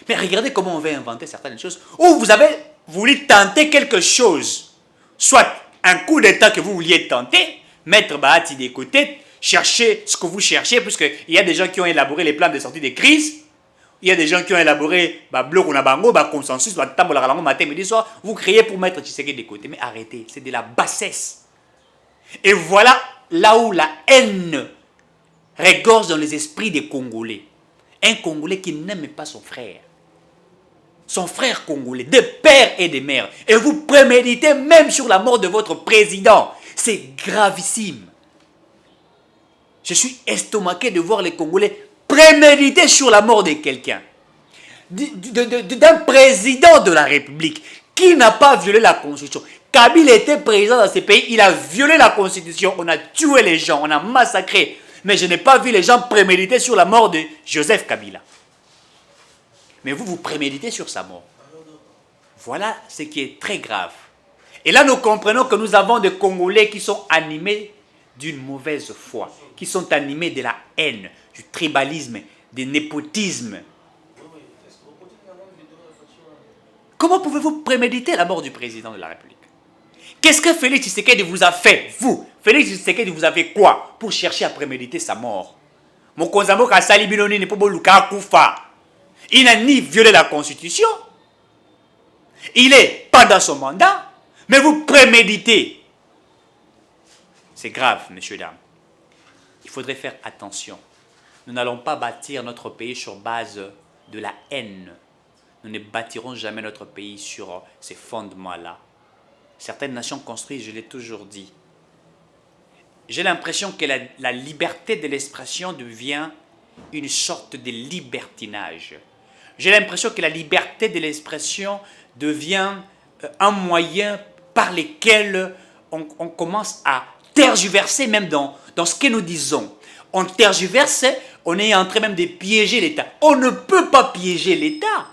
Mais regardez comment on va inventer certaines choses. Ou vous avez voulu tenter quelque chose, soit un coup d'État que vous vouliez tenter, mettre Bahati de côté, chercher ce que vous cherchez, puisqu'il y a des gens qui ont élaboré les plans de sortie des crises. Il y a des gens qui ont élaboré bloc on a bango, consensus, matin, midi, soir. Vous créez pour mettre Tshisekedi de côté. Mais arrêtez, c'est de la bassesse. Et voilà là où la haine regorge dans les esprits des Congolais. Un Congolais qui n'aime pas son frère. Son frère congolais, de père et de mère. Et vous préméditez même sur la mort de votre président. C'est gravissime. Je suis estomaqué de voir les Congolais préméditer sur la mort de quelqu'un, d'un président de la République qui n'a pas violé la Constitution. Kabila était président dans ce pays, il a violé la Constitution, on a tué les gens, on a massacré. Mais je n'ai pas vu les gens préméditer sur la mort de Joseph Kabila. Mais vous préméditez sur sa mort. Voilà ce qui est très grave. Et là, nous comprenons que nous avons des Congolais qui sont animés d'une mauvaise foi, qui sont animés de la haine, du tribalisme, du népotisme. Comment pouvez-vous préméditer la mort du président de la République? Qu'est-ce que Félix Tshisekedi vous a fait, vous? Félix Tshisekedi vous a fait quoi pour chercher à préméditer sa mort? Il n'a ni violé la Constitution, il est pas dans son mandat, mais vous préméditez. C'est grave, messieurs, dames. Il faudrait faire attention. Nous n'allons pas bâtir notre pays sur base de la haine. Nous ne bâtirons jamais notre pays sur ces fondements-là. Certaines nations construisent, je l'ai toujours dit. J'ai l'impression que la liberté de l'expression devient une sorte de libertinage. J'ai l'impression que la liberté de l'expression devient un moyen par lequel on commence à tergiverser même dans ce que nous disons. On tergiverse, on est en train même de piéger l'État. On ne peut pas piéger l'État.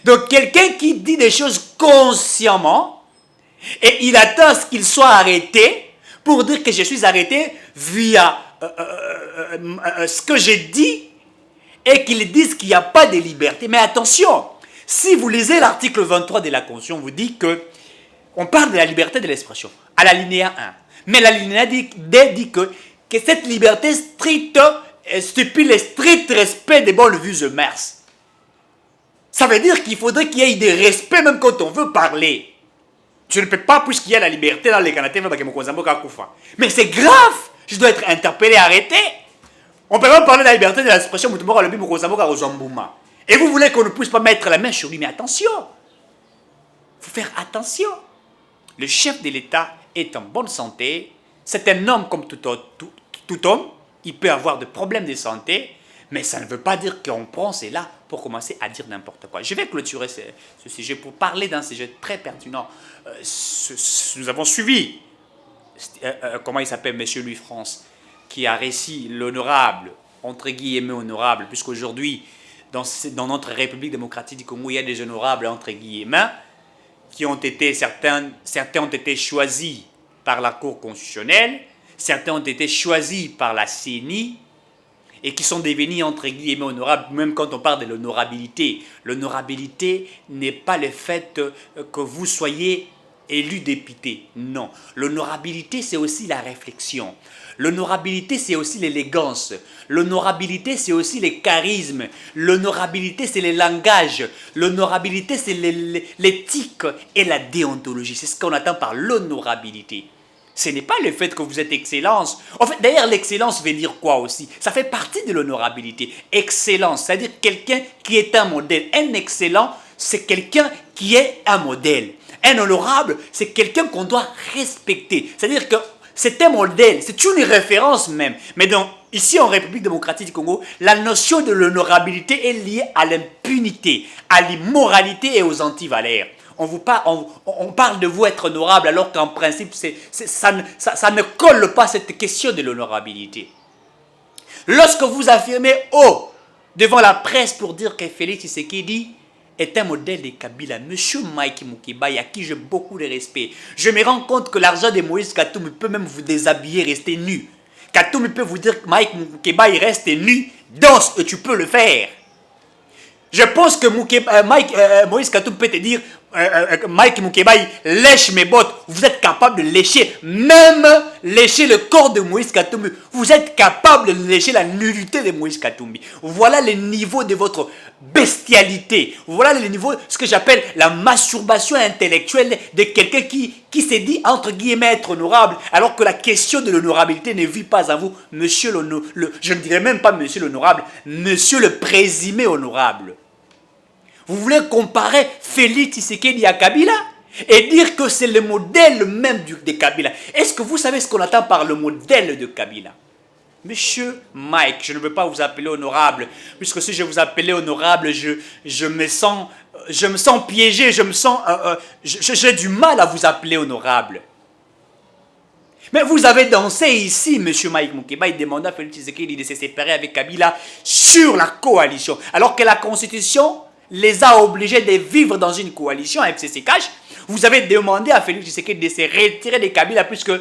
Donc quelqu'un qui dit des choses consciemment et il attend à ce qu'il soit arrêté pour dire que je suis arrêté via ce que j'ai dit et qu'ils disent qu'il n'y a pas de liberté. Mais attention, si vous lisez l'article 23 de la Constitution, vous dit que on parle de la liberté de l'expression. à l'alinéa 1. Mais l'alinéa D dit que cette liberté stricte stipule le strict respect des bonnes vues et mœurs. Ça veut dire qu'il faudrait qu'il y ait des respects même quand on veut parler. Je ne peux pas, puisqu'il y a la liberté dans les Canadiens, mais c'est grave. Je dois être interpellé, arrêté. On peut même parler de la liberté de l'expression. Et vous voulez qu'on ne puisse pas mettre la main sur lui. Mais attention, il faut faire attention. Le chef de l'État est en bonne santé. C'est un homme comme tout homme. Il peut avoir des problèmes de santé. Mais ça ne veut pas dire qu'on prend cela pour commencer à dire n'importe quoi. Je vais clôturer ce sujet pour parler d'un sujet très pertinent. Nous avons suivi, comment il s'appelle, M. Louis France, qui a réussi l'honorable, entre guillemets honorable, puisqu'aujourd'hui, dans notre République démocratique du Congo, il y a des honorables, entre guillemets, qui ont été, certains ont été choisis par la Cour constitutionnelle, certains ont été choisis par la CENI, et qui sont devenus, entre guillemets, honorables, même quand on parle de l'honorabilité. L'honorabilité n'est pas le fait que vous soyez élu député. Non. L'honorabilité, c'est aussi la réflexion. L'honorabilité, c'est aussi l'élégance. L'honorabilité, c'est aussi le charisme. L'honorabilité, c'est le langage. L'honorabilité, c'est l'éthique et la déontologie. C'est ce qu'on attend par l'honorabilité. Ce n'est pas le fait que vous êtes excellence. En fait, d'ailleurs, l'excellence veut dire quoi aussi? Ça fait partie de l'honorabilité. Excellence, c'est-à-dire quelqu'un qui est un modèle. Un excellent, c'est quelqu'un qui est un modèle. Un honorable, c'est quelqu'un qu'on doit respecter. C'est-à-dire que c'est un modèle, c'est une référence même. Mais donc, ici en République démocratique du Congo, la notion de l'honorabilité est liée à l'impunité, à l'immoralité et aux antivaleurs. On parle de vous être honorable alors qu'en principe, ça ne colle pas cette question de l'honorabilité. Lorsque vous affirmez haut devant la presse pour dire que Félix Tshisekedi est un modèle de Kabila, Monsieur Mike Mukebai, à qui j'ai beaucoup de respect, je me rends compte que l'argent de Moïse Katumbi peut même vous déshabiller, rester nu. Katumbi peut vous dire que Mike Mukebai reste nu, danse et tu peux le faire. Je pense que Moïse Katumbi peut te dire Mike Mukebai, lèche mes bottes. Vous êtes capable de lécher, même lécher le corps de Moïse Katumbi. Vous êtes capable de lécher la nudité de Moïse Katumbi. Voilà le niveau de votre bestialité. Voilà le niveau, ce que j'appelle la masturbation intellectuelle de quelqu'un qui s'est dit, entre guillemets, être honorable, alors que la question de l'honorabilité ne vit pas à vous, monsieur je ne dirais même pas monsieur l'honorable, monsieur le présumé honorable. Vous voulez comparer Félix Tshisekedi à Kabila et dire que c'est le modèle même de Kabila. Est-ce que vous savez ce qu'on attend par le modèle de Kabila? Monsieur Mike, je ne veux pas vous appeler honorable, puisque si je vous appelais honorable, je me sens piégé, j'ai du mal à vous appeler honorable. Mais vous avez dansé ici, monsieur Mike Mukebai, il demanda à Félix Tshisekedi de se séparer avec Kabila sur la coalition, alors que la Constitution les a obligés de vivre dans une coalition avec CCCH. Vous avez demandé à Félix Tshisekedi de se retirer de Kabila puisque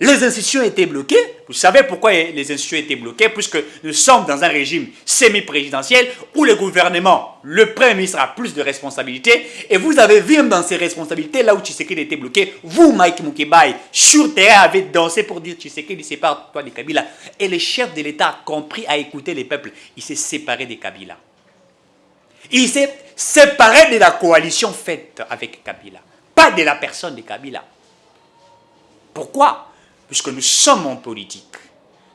les institutions étaient bloquées. Vous savez pourquoi les institutions étaient bloquées? Puisque nous sommes dans un régime semi-présidentiel où le gouvernement, le Premier ministre a plus de responsabilités et vous avez vu dans ces responsabilités là où Tshisekedi était bloqué. Vous, Mike Mukebai, sur terrain, avez dansé pour dire Tshisekedi sépare-toi de Kabila. Et le chef de l'État a compris à écouter les peuples. Il s'est séparé de Kabila. Il s'est séparé de la coalition faite avec Kabila, pas de la personne de Kabila. Pourquoi? Puisque nous sommes en politique.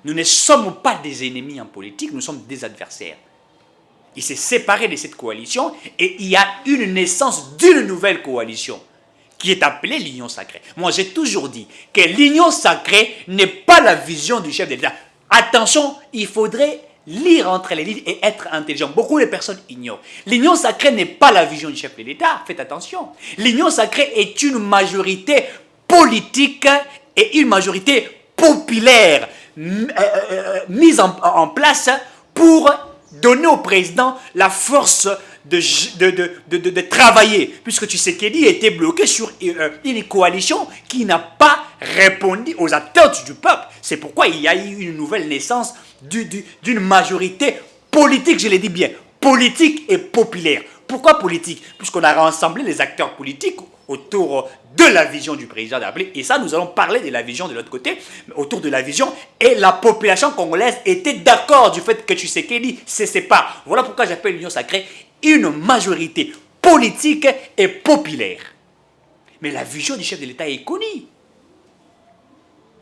Nous ne sommes pas des ennemis en politique, nous sommes des adversaires. Il s'est séparé de cette coalition et il y a une naissance d'une nouvelle coalition qui est appelée l'Union Sacrée. Moi, j'ai toujours dit que l'Union Sacrée n'est pas la vision du chef de l'État. Attention, il faudrait lire entre les lignes et être intelligent. Beaucoup de personnes ignorent. L'Union Sacrée n'est pas la vision du chef de l'État. Faites attention. L'Union Sacrée est une majorité politique et une majorité populaire mise en place pour donner au président la force de travailler. Puisque Tshisekedi était bloqué sur une coalition qui n'a pas répondu aux attentes du peuple. C'est pourquoi il y a eu une nouvelle naissance d'une majorité politique, je l'ai dit bien, politique et populaire. Pourquoi politique? Puisqu'on a rassemblé les acteurs politiques autour de la vision du président de la République. Et ça, nous allons parler de la vision de l'autre côté, autour de la vision. Et la population congolaise était d'accord du fait que Tshisekedi se sépare. Voilà pourquoi j'appelle l'Union sacrée une majorité politique et populaire. Mais la vision du chef de l'État est connue.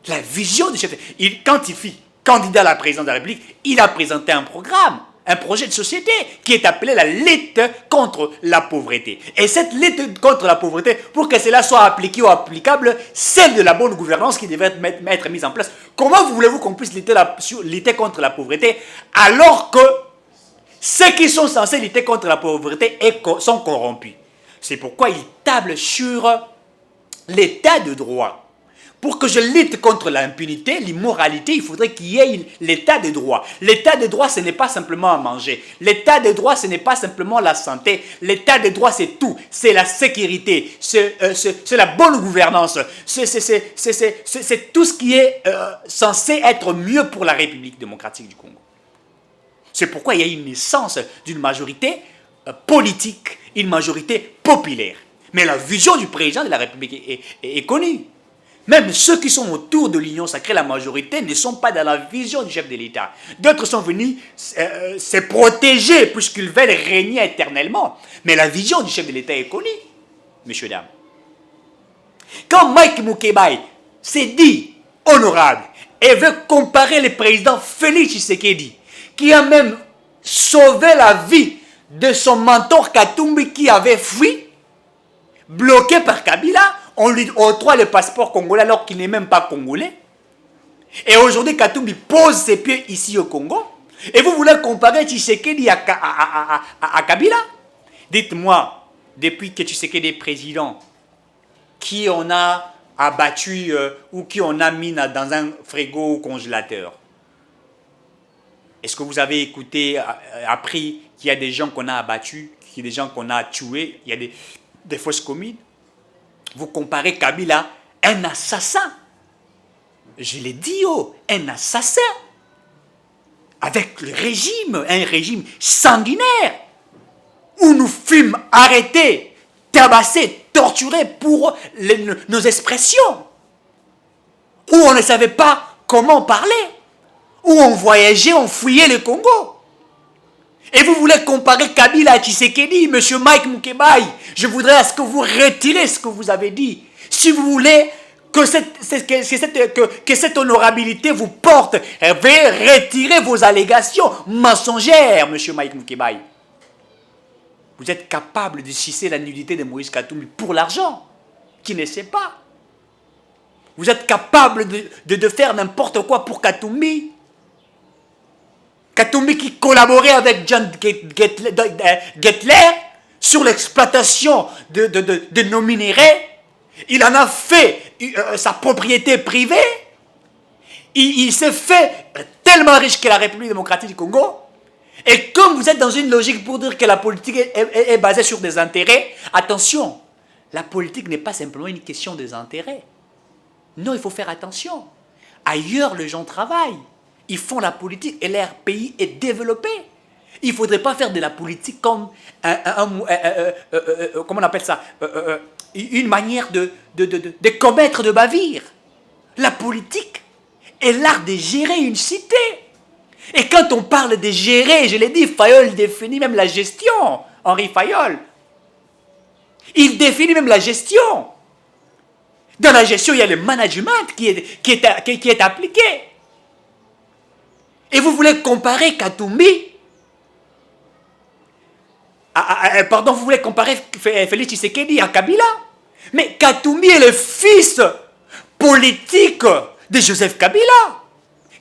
La vision du chef de l'État. Quand il fut candidat à la présidence de la République, il a présenté un programme, un projet de société qui est appelé la lutte contre la pauvreté. Et cette lutte contre la pauvreté, pour que cela soit appliqué ou applicable, celle de la bonne gouvernance qui devrait être mise en place. Comment voulez-vous qu'on puisse lutter contre la pauvreté alors que ceux qui sont censés lutter contre la pauvreté sont corrompus? C'est pourquoi il table sur l'état de droit. Pour que je lutte contre l'impunité, l'immoralité, il faudrait qu'il y ait l'état de droit. L'état de droit, ce n'est pas simplement à manger. L'état de droit, ce n'est pas simplement la santé. L'état de droit, c'est tout. C'est la sécurité, c'est la bonne gouvernance. C'est tout ce qui est censé être mieux pour la République démocratique du Congo. C'est pourquoi il y a une naissance d'une majorité politique, une majorité populaire. Mais la vision du président de la République est connue. Même ceux qui sont autour de l'Union sacrée, la majorité, ne sont pas dans la vision du chef de l'État. D'autres sont venus se protéger puisqu'ils veulent régner éternellement. Mais la vision du chef de l'État est connue, messieurs, dames. Quand Mike Mukebai s'est dit honorable et veut comparer le président Félix Tshisekedi, qui a même sauvé la vie de son mentor Katumbi qui avait fui, bloqué par Kabila, on lui octroie le passeport congolais alors qu'il n'est même pas congolais. Et aujourd'hui, Katumbi pose ses pieds ici au Congo. Et vous voulez comparer Tshisekedi à Kabila? Dites-moi, depuis que Tshisekedi est président, qui on a abattu ou qui on a mis dans un frigo ou congélateur? Est-ce que vous avez écouté, appris qu'il y a des gens qu'on a abattus, qu'il y a des gens qu'on a tués, il y a des fausses communes? Vous comparez Kabila à un assassin. Je l'ai dit, un assassin. Avec le régime, un régime sanguinaire, où nous fûmes arrêtés, tabassés, torturés pour nos expressions. Où on ne savait pas comment parler. Où on voyageait, on fouillait le Congo. Et vous voulez comparer Kabila à Tshisekedi, M. Mike Mukebai. Je voudrais à ce que vous retirez ce que vous avez dit. Si vous voulez que cette honorabilité vous porte, veuillez retirer vos allégations mensongères, M. Mike Mukebai. Vous êtes capable de sucer la nudité de Moïse Katumbi pour l'argent, qui ne sait pas. Vous êtes capable de faire n'importe quoi pour Katumbi. Katumbi qui collaborait avec John Gettler sur l'exploitation de nos minéraux. Il en a fait sa propriété privée. Il s'est fait tellement riche que la République démocratique du Congo. Et comme vous êtes dans une logique pour dire que la politique est basée sur des intérêts, attention, la politique n'est pas simplement une question des intérêts. Non, il faut faire attention. Ailleurs, les gens travaillent. Ils font la politique et leur pays est développé. Il ne faudrait pas faire de la politique comme comment on appelle ça, une manière de commettre de bavure. La politique est l'art de gérer une cité. Et quand on parle de gérer, je l'ai dit, Fayolle définit même la gestion. Henri Fayolle. Il définit même la gestion. Dans la gestion, il y a le management qui est appliqué. Et vous voulez comparer Katumbi vous voulez comparer Félix Tshisekedi à Kabila? Mais Katumbi est le fils politique de Joseph Kabila.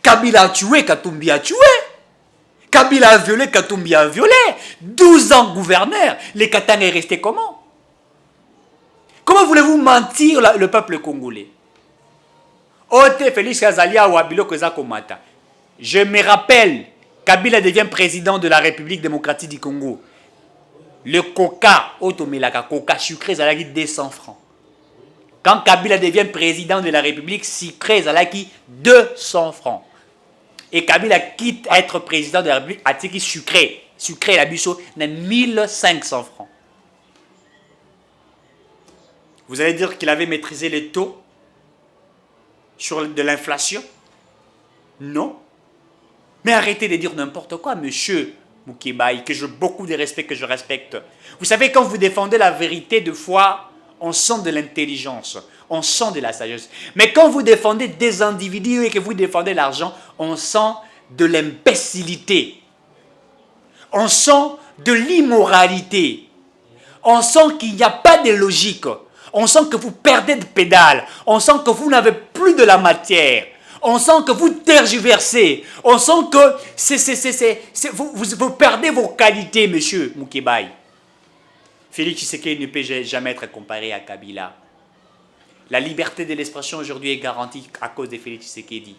Kabila a tué, Katumbi a tué. Kabila a violé, Katumbi a violé. 12 ans gouverneur. Les Katanga est resté comment? Comment voulez-vous mentir le peuple congolais? Ote Félix Kazalia ou Abilo Kozakomata. Je me rappelle, Kabila devient président de la République démocratique du Congo. Le coca, Otomelaka, coca sucré, Zalaki 200 francs. Quand Kabila devient président de la République, sucré, Zalaki 200 francs. Et Kabila quitte à être président de la République, Atiki sucré, la bicho, 1500 francs. Vous allez dire qu'il avait maîtrisé les taux sur de l'inflation? Non. Mais arrêtez de dire n'importe quoi, monsieur Moukébaï, que j'ai beaucoup de respect, que je respecte. Vous savez, quand vous défendez la vérité, de fois, on sent de l'intelligence, on sent de la sagesse. Mais quand vous défendez des individus et que vous défendez l'argent, on sent de l'imbécilité. On sent de l'immoralité. On sent qu'il n'y a pas de logique. On sent que vous perdez de pédale. On sent que vous n'avez plus de la matière. On sent que vous tergiversez. On sent que vous perdez vos qualités, monsieur Moukébaï. Félix Tshisekedi ne peut jamais être comparé à Kabila. La liberté de l'expression aujourd'hui est garantie à cause de Félix Tshisekedi.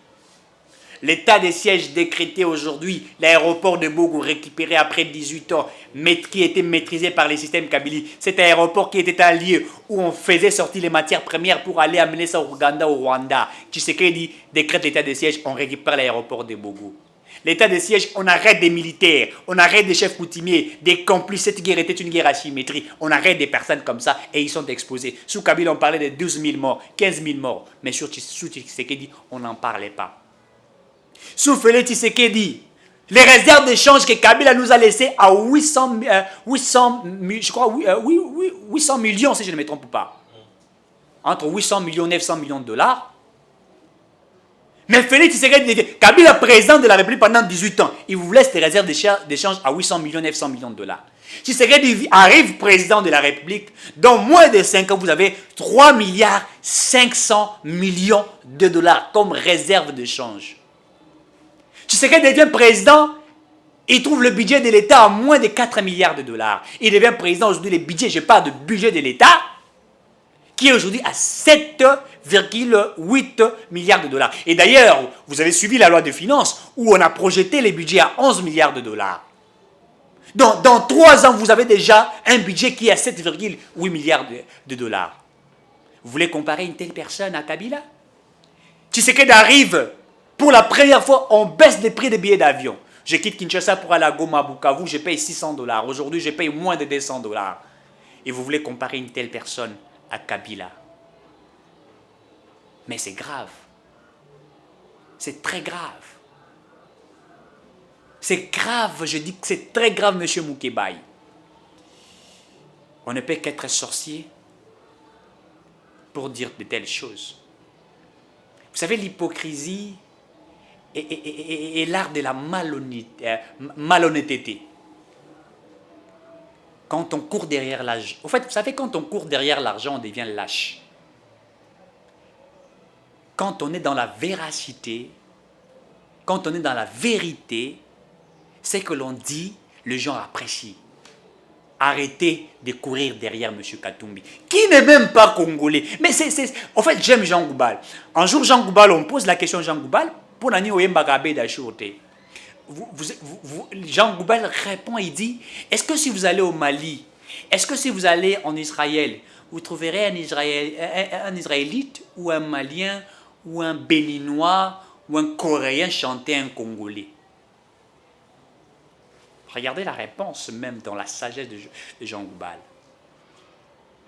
L'état des sièges décrété aujourd'hui, l'aéroport de Bougou récupéré après 18 ans, qui était maîtrisé par les systèmes Kabili. Cet aéroport qui était un lieu où on faisait sortir les matières premières pour aller amener ça au Ouganda, au Rwanda. Tshisekedi décrète l'état des sièges, on récupère l'aéroport de Bougou. L'état des sièges, on arrête des militaires, on arrête des chefs coutumiers, des complices. Cette guerre était une guerre à symétrie. On arrête des personnes comme ça et ils sont exposés. Sous Kabila, on parlait de 12 000 morts, 15 000 morts. Mais sous Tshisekedi, on n'en parlait pas. Sous Félix Tshisekedi, les réserves d'échange que Kabila nous a laissées à 800 millions, si je ne me trompe pas. Entre 800 millions et 900 millions de dollars. Mais Félix Tshisekedi, Kabila président de la République pendant 18 ans, il vous laisse des réserves d'échange à 800 millions, 900 millions de dollars. Tshisekedi arrive président de la République, dans moins de 5 ans, vous avez 3 milliards 500 millions de dollars comme réserve d'échange. Tshisekedi devient président, il trouve le budget de l'État à moins de 4 milliards de dollars. Il devient président aujourd'hui, le budget, je parle de budget de l'État, qui est aujourd'hui à 7,8 milliards de dollars. Et d'ailleurs, vous avez suivi la loi de finances où on a projeté les budgets à 11 milliards de dollars. Donc, dans 3 ans, vous avez déjà un budget qui est à 7,8 milliards de dollars. Vous voulez comparer une telle personne à Kabila? Tshisekedi arrive, pour la première fois, on baisse les prix des billets d'avion. Je quitte Kinshasa pour aller à Goma, Bukavu, je paye 600 dollars. Aujourd'hui, je paye moins de 200 dollars. Et vous voulez comparer une telle personne à Kabila? Mais c'est grave. C'est très grave. C'est grave, je dis que c'est très grave, monsieur Moukébaï. On ne peut qu'être sorcier pour dire de telles choses. Vous savez, l'hypocrisie et l'art de la malhonnêteté. Quand on court derrière l'argent, au fait, vous savez, quand on court derrière l'argent, on devient lâche. Quand on est dans la véracité, quand on est dans la vérité, ce que l'on dit, les gens apprécient. Arrêtez de courir derrière M. Katumbi, qui n'est même pas congolais. Mais en fait, j'aime Jean Goubal. Un jour, Jean Goubal, on pose la question à Jean Goubal, pour l'année où Jean Goubal répond, il dit, est-ce que si vous allez au Mali, est-ce que si vous allez en Israël, vous trouverez un Israélite ou un Malien ou un Béninois ou un Coréen chanter un Congolais? Regardez la réponse même dans la sagesse de Jean Goubal.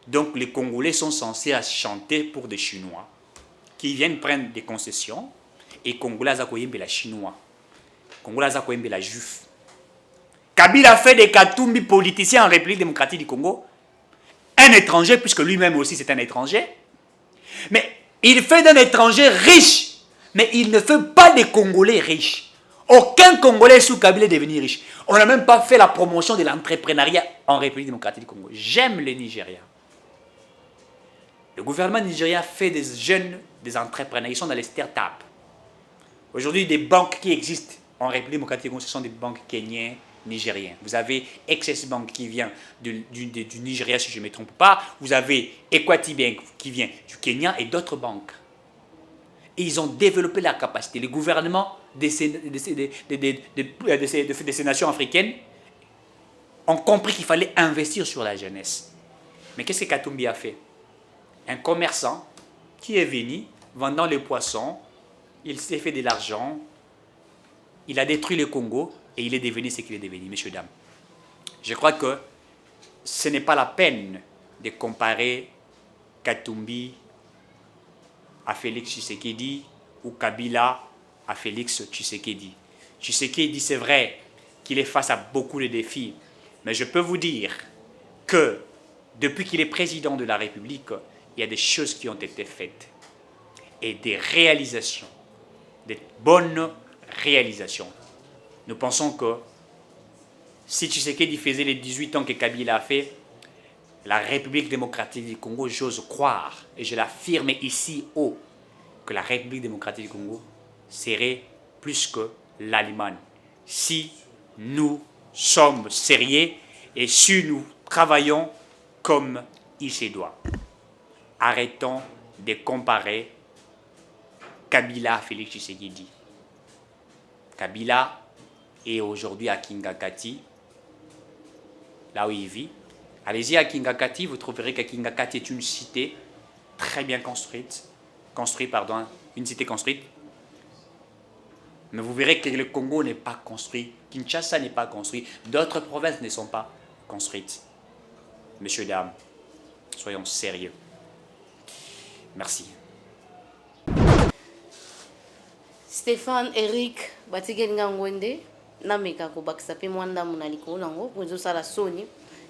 Donc les Congolais sont censés chanter pour des Chinois qui viennent prendre des concessions et Congolais zakoyembe la Chinois. Congolais zakoyembe la Juif. Kabila fait des Katumbi politiciens en République démocratique du Congo. Un étranger, puisque lui-même aussi c'est un étranger. Mais il fait d'un étranger riche. Mais il ne fait pas des Congolais riches. Aucun Congolais sous Kabila est devenu riche. On n'a même pas fait la promotion de l'entrepreneuriat en République démocratique du Congo. J'aime le Nigeria. Le gouvernement nigérien fait des jeunes, des entrepreneurs. Ils sont dans les start-up. Aujourd'hui, des banques qui existent en République démocratique du Congo, ce sont des banques kenyens, nigériens. Vous avez Access Bank qui vient du Nigeria, si je ne me trompe pas. Vous avez Equity Bank qui vient du Kenya et d'autres banques. Et ils ont développé la capacité. Les gouvernements de ces nations africaines ont compris qu'il fallait investir sur la jeunesse. Mais qu'est-ce que Katumbi a fait? Un commerçant qui est venu vendant les poissons, il s'est fait de l'argent, il a détruit le Congo et il est devenu ce qu'il est devenu, messieurs, dames. Je crois que ce n'est pas la peine de comparer Katumbi à Félix Tshisekedi ou Kabila à Félix Tshisekedi. Tshisekedi, c'est vrai qu'il est face à beaucoup de défis, mais je peux vous dire que depuis qu'il est président de la République, il y a des choses qui ont été faites et des réalisations, des bonnes réalisations. Nous pensons que si Tshisekedi faisait les 18 ans que Kabila a fait, la République démocratique du Congo, j'ose croire, et je l'affirme ici haut, que la République démocratique du Congo serait plus que l'Allemagne. Si nous sommes sérieux et si nous travaillons comme il se doit. Arrêtons de comparer Kabila à Félix Tshisekedi. Kabila est aujourd'hui à Kingakati, là où il vit. Allez-y à Kingakati, vous trouverez que Kingakati est une cité très bien construite. Une cité construite. Mais vous verrez que le Congo n'est pas construit, Kinshasa n'est pas construit, d'autres provinces ne sont pas construites. Messieurs, dames, soyons sérieux. Merci. Stéphane, Eric, Batigel Ngangwende, Nameka Kobakisa pe mwanda munaliko nango, kwezo sala soni.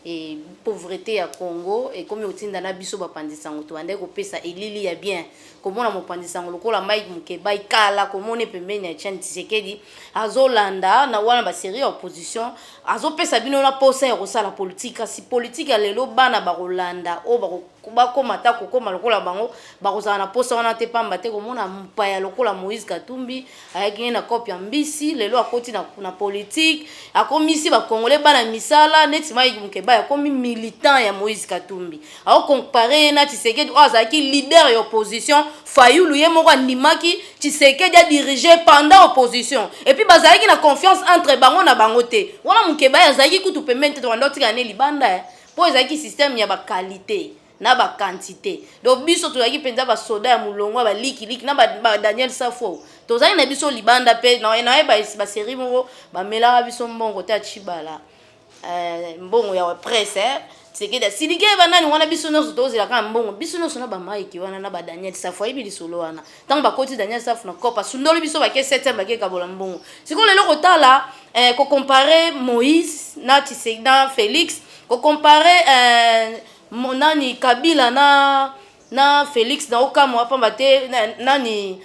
Et pauvreté à Congo et comme yotinda na biso bapandisango to ande ko pesa elili ya bien komona mopandisango lokola Mike Mukeba ikala komone pembeni ya Etienne Tshisekedi azolanda na wana ba série opposition azopesa bino na posa ya kosala politique si politique ya lelo bana ba Rolanda o ba komata kokoma lokola bango bakozala na posa wana te pamba te komona mpaya lokola Moïse Katumbi ayaki na copie mbisi lelo akoti na politique akomisi ba congolais bana misala neti Mike Mukeba ya komi militant ya Moïse Katumbi ao comparer na Tshisekedi azaki leader ya opposition Fayulu ye moko ndimaki Tshisekedi a dirigé pendant opposition et puis bazalaki na confiance entre bango na bango te wana Mukeba azaki kutu pembeni te ndoti kana libanda po ezaki système ya ba qualité na ba quantité donc biso tozaki penza ba soda ya mulongo ba liki na ba Daniel Safo tozaki na biso libanda pe na ba série moko ba melaka biso mbongo te chibala mbongo ya presse Tshisekedi silike banani wana biso no tozela ka mbongo biso no sona ba Mike wana na ba Daniel Safo ibi lisolo wana tant ba koti Daniel Safo na kopa sundoli biso ba ke 7e ba ke kabola mbongo siko lelo kotala ko comparer Moïse na Tshisekedi na Félix ko comparer monani Kabila na Félix na okamwa pamba te nani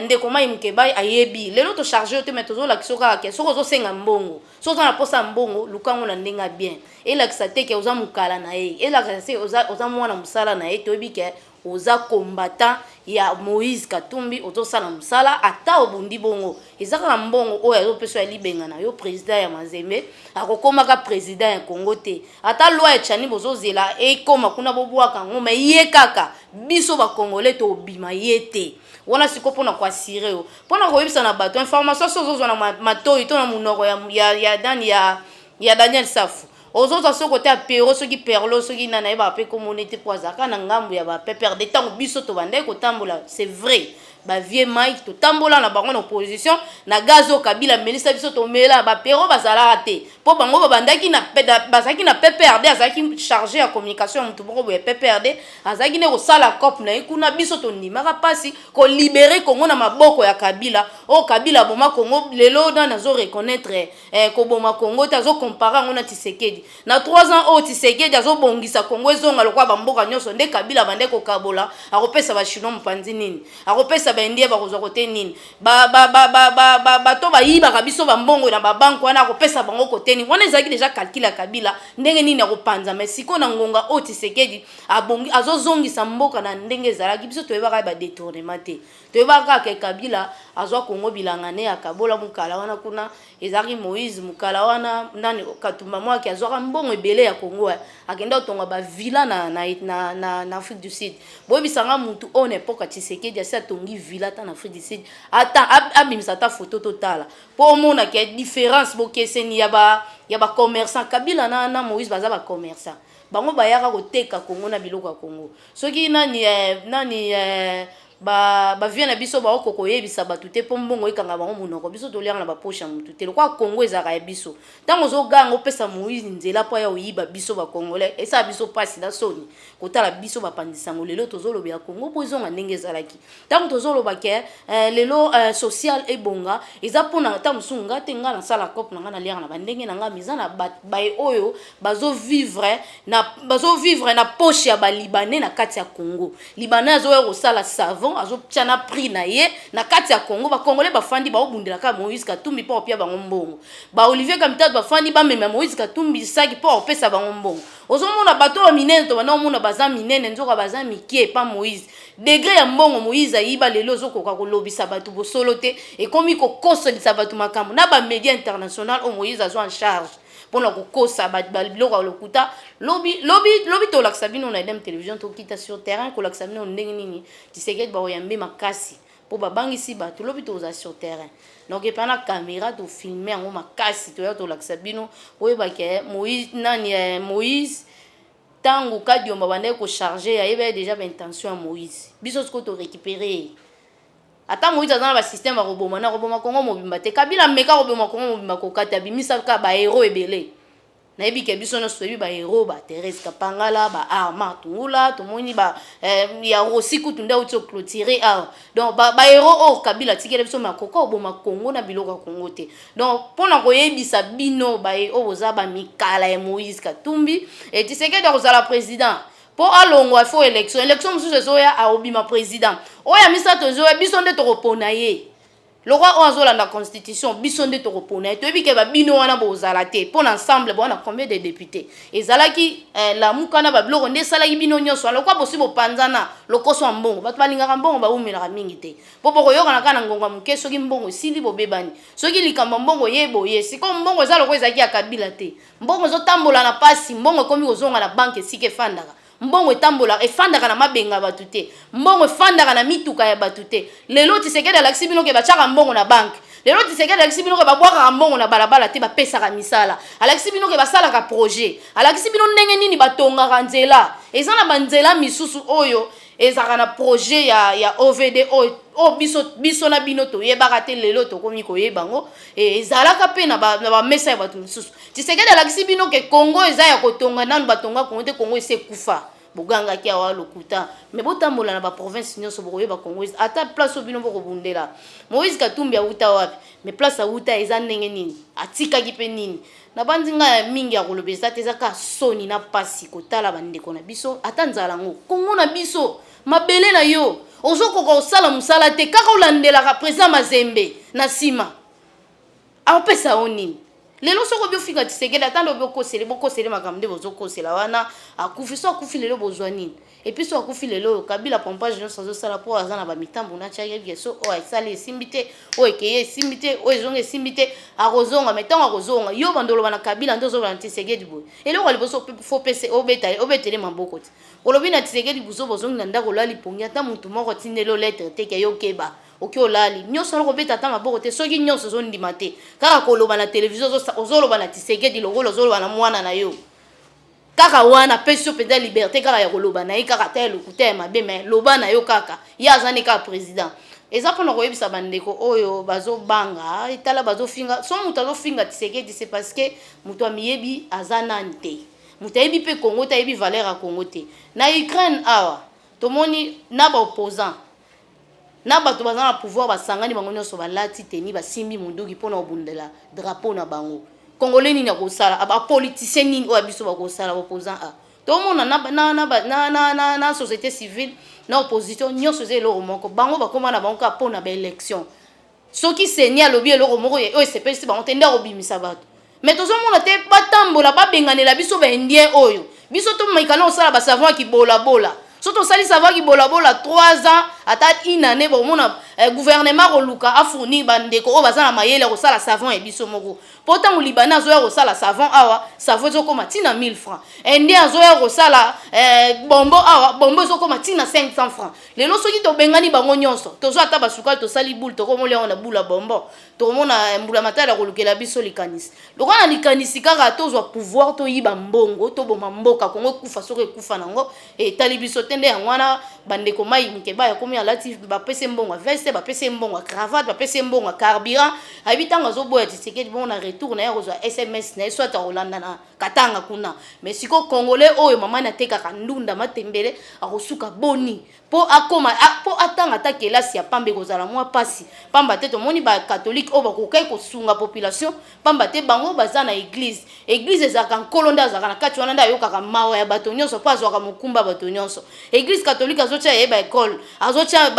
ndeko Mai Mukeba ayebi lelo to charger te metozo la kisoka ke soko zo senga mbongo soko na posa mbongo lukango na ndenga bien et la kisate ke oza mukala na ye et la kisate oza mwana musala na ye to bike oza combattant ya Moïse Katumbi ozo sala musala ata obundi bongo ezaka mbongo oyo azopeso ya libenga na yo président ya Mazembe akokoma ka président ya Congo te ata loi ya Tchani bozozela e koma kuna bobwaka ngoma ye kaka biso ba congolais to bima yete wana siko pona kwa sire yo pona ko yebisa na bato information sozo na matoyi to na munoko ya Daniel Safu ozoza soko te apero soki perlo soki nana eba pe communauté poazaka na ngambu ya ba perdre temps biso to bande ko tambola c'est vrai ba vieux Mike to tambola na bango na opposition na gazo Kabila melisa biso to mela ba pero bazala te po bango ba bandaki na bazaki na PPRD azaki chargé ya communication mutu boko bo PPRD azaki ne ko sala cop na ikuna biso to ndimaka pasi ko libérer Congo na maboko ya Kabila o Kabila boma Congo lelo na zo reconnaître ko boma Congo ta zo comparer ngona Tshisekedi na 3 ans o Tshisekedi azo bongisa Congo ezonga lokwa bamboka nyoso nde Kabila bande ko kabola akopesa ba chino mpanzi nini akopesa ba india ba kozo kote nini ba to ba yiba kabiso ba mbongo na ba banko wana akopesa bango kote nini wana ezaki déjà calcula Kabila ndenge nini akopanza mais siko na ngonga o Tshisekedi abongi azozongisa mboka na ndenge ezalaki biso toyebaka ba détournement te toyebaka ke Kabila azwa Congo bilanga ne akabola mukala wana kuna ezaki Moïse mukala wana ndani Katumba mwa ki azwa mbongo ebele ya Congo akenda tonga ba villa na Afrique du Sud boyebisanga mutu on époque Tshisekedi asa tongi villa ta na Afrique du Sud ata abimisa ta photo totala po mona ke différence bokeseni ya ba commerçant Kabila na Moïse baza ba commerçant bango bayaka koteka Congo na biloko ya Congo soki nani bavie na biso baoko koyebisa bato te mpo mbongo ekanga bango monoko biso tolianga na baposhe ya motu te lokwa Congo ezalaka ya biso ntango ozoganga opesa Moïse nzela mpo ya oyiba biso bakongolais esala biso mpasi na soni kotala biso bapandisango lelo tozoloba ya Congo mpo ezonga ndenge ezalaki ntango tozoloba ke lelo social ebonga eza mpona ntango mosusu nga te nga nasala cope na nga nalianga na bandenge na nga miza na baye oyo bazovivre na poshe ya balibanais na kati ya Congo libanais azoya kosala savon azotia na prix na ye na kati ya Congo bakongolais bafandi baobundelaka Moïse Katumbi mpo opia bango mbongo Olivier Kamitato bafandi bamema Moïse Katumbi saki mpo opesa bango mbongo ozomona bato ba minene to bana omona baza minene nzoka baza mikie pa Moïse degré ya mbongo Moïse ayiba lelo ozokoka kolobisa bato bosolo te ekomi kokosolisa bato makambo na ba media international o Moïse azo en charge pona kokosa biloko lokuta lobi tolakisa bino na dem télévision tokita sur terrain kolakisa bino ndenge nini Tshisekedi baoyambe makasi po babangisi bato lobi toza sur terrain donc epana caméra to filmer yango makasi toya tolakisa bino oyeba ke Moïse tango kadiomba bande ko charger yayeba déjà ba intention ya Moïse biso siko to récupérer ata Moïse azana ba système ba roboma Congo mobimba te Kabila meka roboma Congo mobimba ko kata bimisa ka ba héros ebele na yebi ke biso no soyebi ba héros ba Thérèse Kapangala ba Arma Tungula to moni ba ya Rossi Kutunda uto clôturer donc ba héros Kabila tikele biso makoko oboma Congo na biloko Congo te donc pona ko yebisa bino ba oza ba mikala ya Moïse Katumbi et Tshisekedi kozala président pour alongwa fo élection mususu zoya a obima président oya misato zoya biso nde tokopona ye le roi oazola na constitution biso nde tokopona ye toyebi ke babino wana bozala te pour l'ensemble bona combien de députés ezalaki la mukana babiloko nde esalaki bino nyonso lokwa bosi bopanzana lokoso ya mbongo bato balingaka mbongo baumelaka mingi te po bokoyokana kaka na ngonga moke soki mbongo esili bobebani soki likambo mbongo yeboye siko mbongo eza lokwa ezalaki ya Kabila te mbongo ezotambola na pasi mbongo ekomi kozonga na banke esika efandaka mbongo etambola efandaka na mabenga batu te mbongo efandaka na mituka ya batu te lelo Tshisekedi alakisi bino ke bachaka mbongo na banke lelo Tshisekedi alakisi bino ke babwaka mbongo na balabala te bapesaka misala alakisi bino ke basalaka projet alakisi bino ndenge nini batongaka nzela eza na banzela misusu oyo ezaka na projet ya OVD o biso na bino toyebaka te lelo tokomi koyebango ezalaka pe na bamesa ya bato misusu Tshisekedi alakisi bino ke Congo eza ya kotonga nanu batonga Congo te Congo esekufa bogangaki awa lokuta me botambola na baprovince nyonso bokoyeba Congo ata place obino bokobundela Moïse Katumbi auta wapi me place auta eza ndenge nini atikaki pe nini na bandinga mingi ya kolobesa te ezaka soni na pasi kotala bandeko na biso ata nzala ngo Congo na biso mabele na yo ozokoka osala musala te kaka olandelaka président Mazembe na nsima apesa onini lelo soko biofika Tshisekedi atando bokosele makambo nde bozokosela wana akufi so akufi lelo bozwa nini epi so akufi lelo Kabila pompage nyonso azosala po aza na bamitambo na tiaki so o esali esimbi te o ekeye esimbi te o ezonga esimbi te akozonga metango akozonga yo bandoloba na Kabila nde ozoloba na Tshisekedi boye eloko liboso fo pese obetele maboko te olobi na Tshisekedi buzo bozongi na ndako olali pongi ata mutu moko tindelo lettre te ke yokeba oki olali nyonso aloko beta ata maboko te soki nyonso ozondima te kaka koloba na télévision ozoloba na Tshisekedi lokola ozoloba na mwana na yo kaka wana pesi yo mpenza liberté kaka ya koloba na ye kaka ta ya lokuta ya mabe me loba na yo kaka ye aza ne kaka président eza mpona koyebisa bandeko oyo bazobanga etala bazofinga so moto azofinga Tshisekedi c'est parce que moto amiyebi aza nani te moto ayebi mpe Congo te ayebi valeur ya Congo te na Ukraine awa tomoni na baopposant na bato baza na pouvoir basangani bango nyonso balati teni basimbi munduki mpona obundela drapeau na bango Congolais nini akosala abapoliticien nini oyo biso bakosala opposant a tomona na société civile na opposition nyonso eza eloko moko bango bakoma na bango kaka mpona baélection soki seni alobi eloko moko oyo esepelisi bango te nde akobimisa bato mais tozomona te batambola babenganela biso baindien oyo biso tomaikana osala basavon ya kibolabola Surtout ça, ça va qui bola 3 ans, à une année, bon, mon gouvernement Roluka a fourni bandeko, au bazan la maille, au sala savon et bisomoro. Pourtant, au Libanais, au sala savon, awa, savon zo comme tina 1000 francs. Indien, au sala bombo, awa, bombo zo comme tina 500 francs. Les loso qui to bengani bango nyonso, tozo ataba suka, to sali boule, to comme on a boule bombo, to mon a boula matala Roluka la biso likanis. Le roi a likanis, car tozo pouvoir to yiba mbongo, to bomamboka, kongo kufa sore kufa nango, et talibiso tende wana bandeko mai mkeba ya komi alati bapese mbongo veste bapese mbongo cravate bapese mbongo carburant habitanga zoboya Tshisekedi bon na retour na yako SMS na soit Rolanda na katanga kuna mais siko congolais oyo mama na teka kandunda matembele akosuka boni po akoma po atanga ta kelasi ya pambe kozala mwa pasi pamba te to moni ba catholique o ba kokai kosunga population pamba te bango baza na église ezaka nkolonda azaka na kati wana nda yokaka mawa ya bato nyonso po azwaka mokumba bato nyonso église catholique azotia yeba école azotia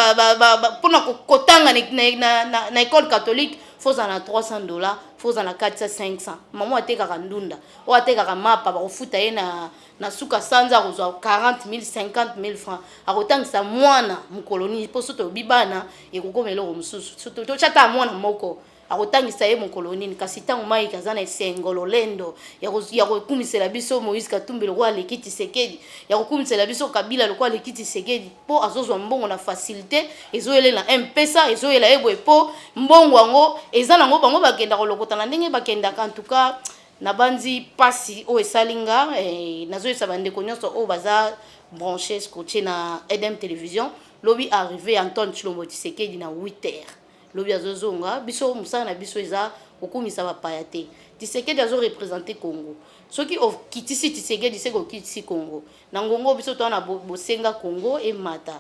pona kotanga na école catholique faut en a $300 faut en a 400 500 maman atekaka ndunda o atekaka mapa ba kofuta ye na suka sanza kozwa 40,000 50,000 francs akotangisa mwana mukoloni po soto bibana ekokomela ko mususu soto to chata mwana moko akotangisa ye mukoloni kasi tango mai kazana esengolo lendo ya kokumisela biso Moïse Katumbi lokwa alekiti Tshisekedi ya kokumisela biso Kabila lokwa alekiti Tshisekedi po azozwa mbongo na facilité ezoyele na M-Pesa ezoyela ebo po mbongo wango ezana ngo bango bakenda kolokota na ndenge bakenda en tout cas na bandi pasi o esalinga nazoyesa bandeko nyonso o baza branché scotché na Edem Télévision lobi arrivé Antoine Tshilombo Tshisekedi na 8h lobi azozonga biso musana na biso eza kokumisa bapaya te Tshisekedi azo représenter Congo soki okitisi Tshisekedi seko kitisi Congo na ngongo biso to na bosenga Congo e mata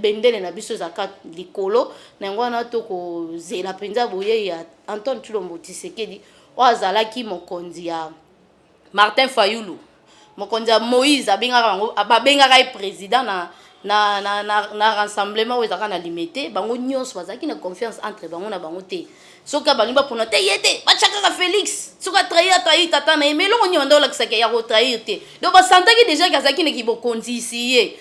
bendele na biso zaka likolo na ngwana to ko zela penza boye ya Antoine Tshilombo Tshisekedi o azalaki mokonzi ya Martin Fayulu mokonzi ya Moïse abengaka président na rassemblement où ezaka na limité bango nyonso bazaki na confiance entre bango na bango te soka balimba pona te yete bachaka Félix soka trahir tata na emelo nyondo la kisaka ya ko trahir te do ba santaki déjà kazaki ne kibokonzi ici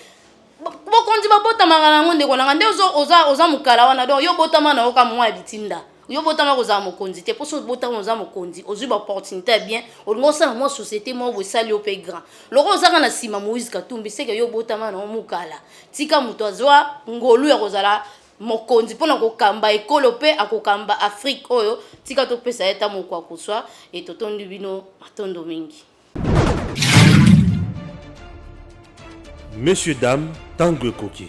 bokonzi babota mangana ngo ndeko na nde oza mukala wana do yo botama na oka mwa bitinda yo botama koza mokonzi te poso botama oza mokonzi ozuba opportunité bien olingo sana mo société mo bo sali op grand loko ozaka na sima Moïse Katumbi seke yo botama na mukala tika muto azwa ngolu ya kozala mokonzi pona kokamba ekolo pe akokamba Afrique oyo tika to pesa eta moko akoswa et totondi bino matondo mingi. Messieurs dames, tango koki